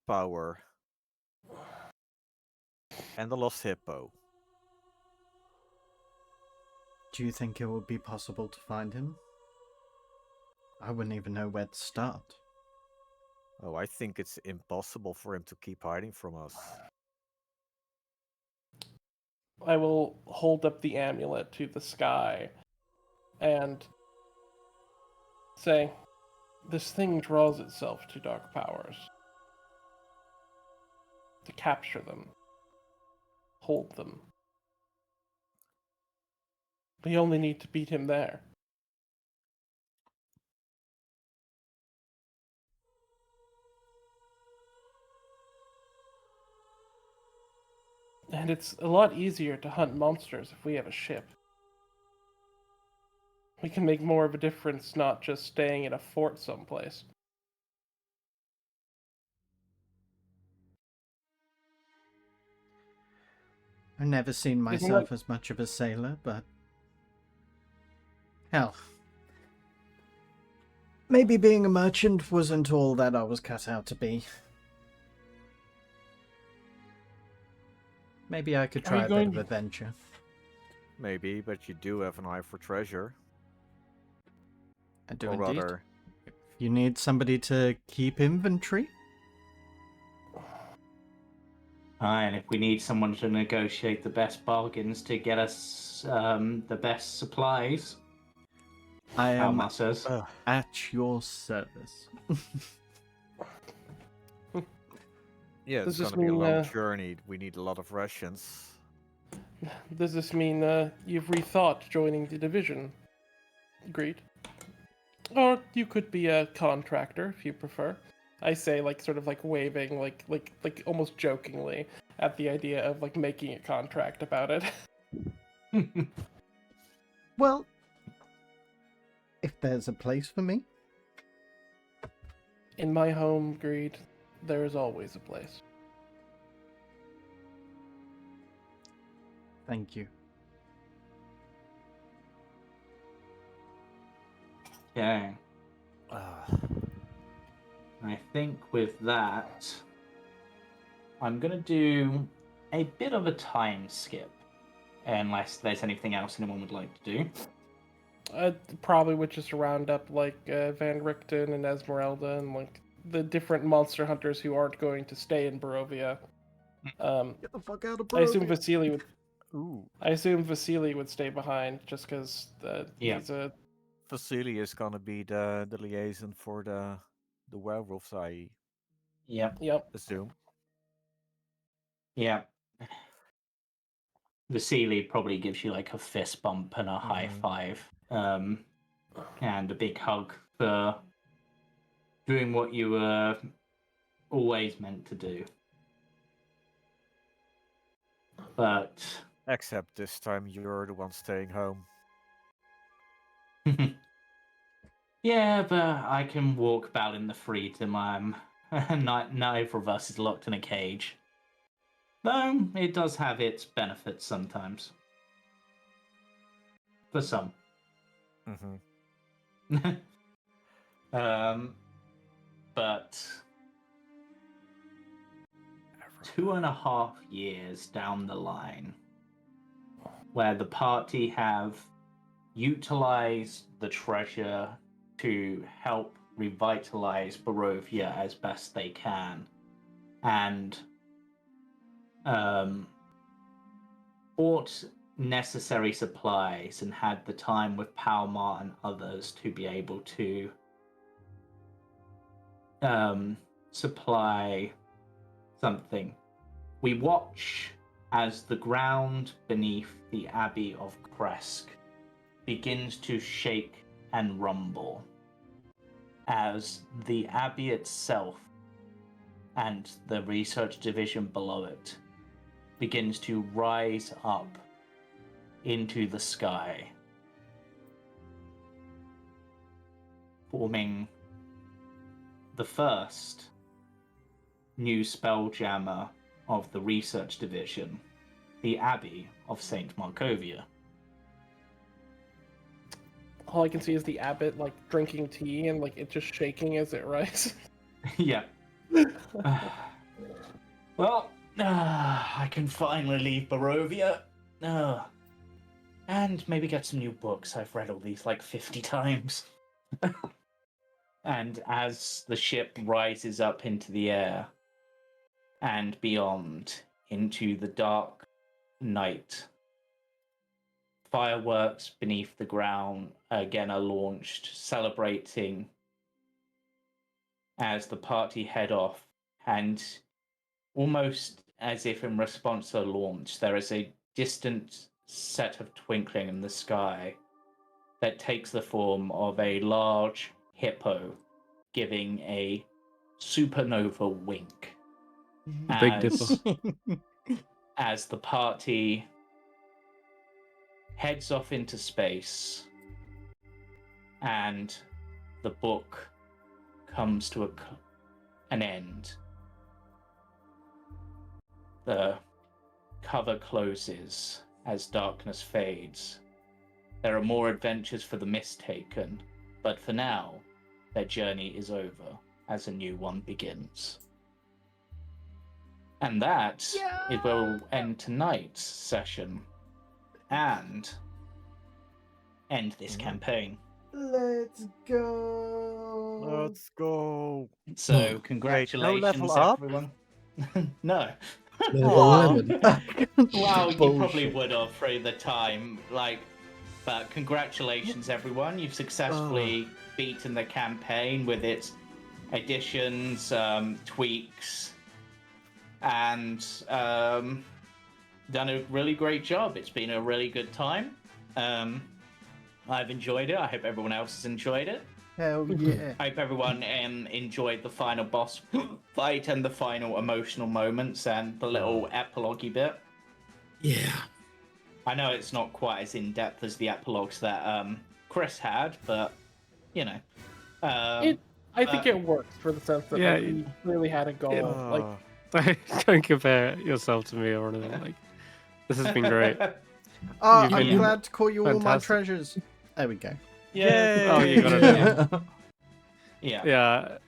power. And a lost hippo. Do you think it would be possible to find him? I wouldn't even know where to start. Oh, I think it's impossible for him to keep hiding from us. I will hold up the amulet to the sky and say, this thing draws itself to dark powers. To capture them. Hold them. We only need to beat him there. And it's a lot easier to hunt monsters if we have a ship. We can make more of a difference not just staying in a fort someplace. I've never seen myself as much of a sailor, but hell, maybe being a merchant wasn't all that I was cut out to be. Maybe I could try a bit of adventure. Maybe, but you do have an eye for treasure. I do or indeed. Rather, If you need somebody to keep inventory. And if we need someone to negotiate the best bargains to get us the best supplies, I am Alma says. at your service. yeah, it's Does this going to be a long mean, journey. We need a lot of rations. Does this mean you've rethought joining the division? Agreed. Or you could be a contractor if you prefer. I say, like, sort of like waving, like almost jokingly at the idea of like making a contract about it. Well, if there's a place for me. In my home, Greed, there is always a place. Thank you. Okay. I think with that, I'm going to do a bit of a time skip, unless there's anything else anyone would like to do. Probably would just round up like Van Richten and Esmeralda and like the different monster hunters who aren't going to stay in Barovia. Get the fuck out of Barovia. I assume Vasily would. Ooh. I assume Vasily would stay behind just because he's a. Vasily is going to be the liaison for the werewolves, I Yep. assume. Yeah. Vasily probably gives you like a fist bump and a high five, and a big hug for doing what you were always meant to do. But Except this time you're the one staying home. Yeah, but I can walk about in the freedom. Neither of us is locked in a cage. Though it does have its benefits sometimes. For some. Mm-hmm. But 2.5 years down the line, where the party have utilized the treasure to help revitalize Barovia as best they can, and bought necessary supplies and had the time with Palmar and others to be able to supply something. We watch as the ground beneath the Abbey of Kresk begins to shake and rumble, as the Abbey itself and the research division below it begins to rise up into the sky, forming the first new spelljammer of the research division, the Abbey of St. Markovia. All I can see is the abbot like drinking tea and like it just shaking as it rises. Yeah. Well, I can finally leave Barovia. And maybe get some new books. I've read all these like 50 times. And as the ship rises up into the air and beyond into the dark night, fireworks beneath the ground again are launched, celebrating as the party head off, and almost as if in response to the launch, there is a distant set of twinkling in the sky that takes the form of a large hippo giving a supernova wink. Big Dipper. As the party heads off into space and the book comes to an end. The cover closes as darkness fades. There are more adventures for the Mistaken, but for now, their journey is over as a new one begins. And that it will end tonight's session and end this campaign. Let's go. Let's go. So congratulations, level up? everyone. No. Level Aw. 11. Well, you Bullshit. probably would have through the time, but congratulations, everyone. You've successfully beaten the campaign with its additions, tweaks, and done a really great job. It's been a really good time. I've enjoyed it. I hope everyone else has enjoyed it. Hell yeah. I hope everyone enjoyed the final boss fight and the final emotional moments and the little epilogue-y bit. Yeah. I know it's not quite as in-depth as the epilogues that Chris had, but, you know. I think it works for the sense that Yeah, like, we really had a goal. Like Don't compare yourself to me or anything. Like, this has been great. Oh, You've I'm been glad to call you all my fantastic. treasures. There we go. Yeah. Oh, you got it. Yeah. Yeah.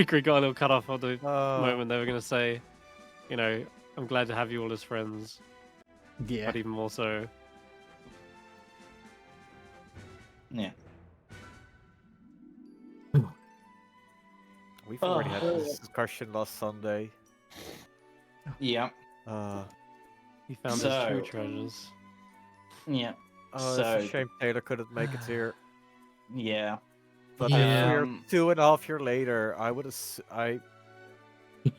Greg got a little cut off on the Oh. moment they were going to say, you know, I'm glad to have you all as friends, Yeah. but even more so. Yeah. We've already had this discussion last Sunday. Yeah. He found his So- true treasures. Yeah. Oh, So- it's a shame Taylor couldn't make it here. Yeah. But Yeah. if we're 2.5 years later, I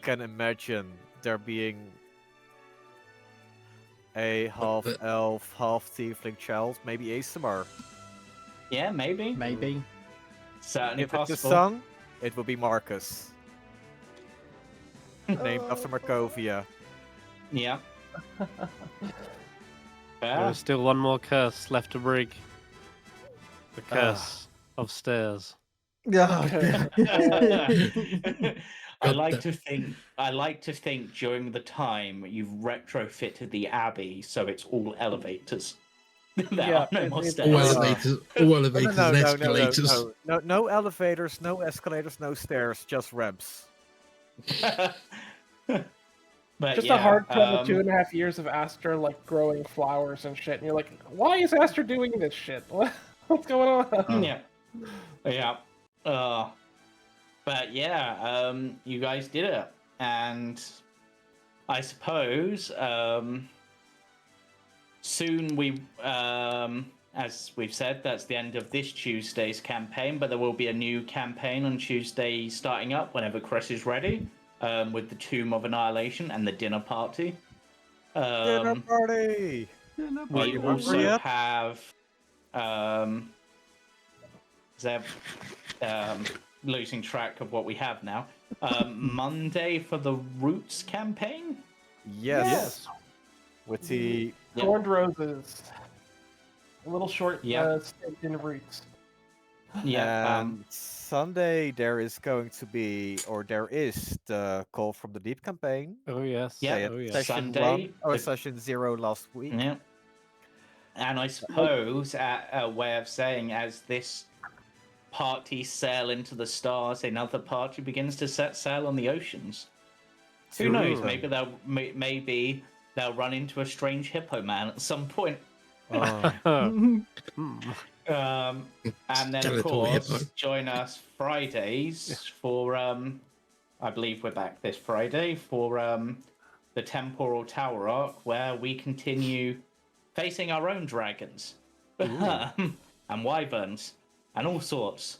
can imagine there being a half elf, half tiefling child, maybe Asimar. Yeah, maybe. Maybe. Certainly If it's a possible. son, it will be Marcus, named after Markovia. Yeah. There was still one more curse left to break. The curse of stairs. Yeah. I God like damn. to think. I like to think during the time you've retrofitted the abbey, so it's all elevators. There Yeah, are no more it's stairs. All elevators and No, escalators. no elevators, no escalators, no stairs, just ramps. But just yeah, a hard 2.5 years of Aster like growing flowers and shit, and you're like, why is Aster doing this shit? What's going on? Yeah, yeah. But yeah, you guys did it, and I suppose soon we, as we've said, that's the end of this Tuesday's campaign. But there will be a new campaign on Tuesday starting up whenever Chris is ready, with the Tomb of Annihilation and the dinner party. Dinner party! We you also hungry yet? have Zeb losing track of what we have now. Monday for the Roots campaign. Yes. With the Yep. Thorned roses. A little short Yep. stint in roots. Yeah. and Sunday there is going to be, or there is the Call from the Deep campaign. Oh yes. Yeah, Oh yes. Session Sunday, 1 or the- session 0 last week. Yeah. And I suppose a way of saying, as this party sail into the stars, another party begins to set sail on the oceans. Who knows? Maybe they'll run into a strange hippo man at some point. And then, of Skeletal course, hippo. join us Fridays for, I believe we're back this Friday for the Temporal Tower arc, where we continue facing our own dragons and wyverns and all sorts.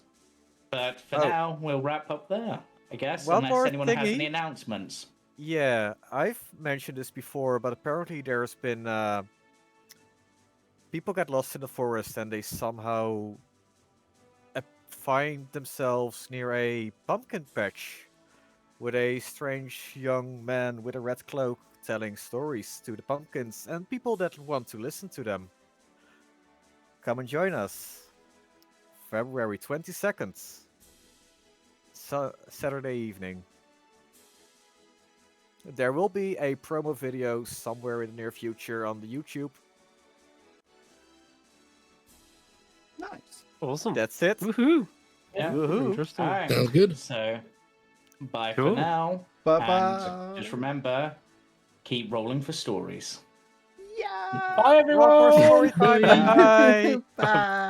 But for now, we'll wrap up there, I guess, One unless more anyone has thingy. any announcements. Yeah, I've mentioned this before, but apparently there's been people get lost in the forest and they somehow find themselves near a pumpkin patch with a strange young man with a red cloak telling stories to the pumpkins and people that want to listen to them. Come and join us. February 22nd. Saturday evening. There will be a promo video somewhere in the near future on the YouTube. Nice. Awesome. That's it. Woohoo! Yeah. Woohoo. Interesting. All right. Sounds good. So, bye Cool. for now. Bye And bye. just remember, keep rolling for stories. Yeah. Bye, Roll for everyone! story time. Bye. Bye.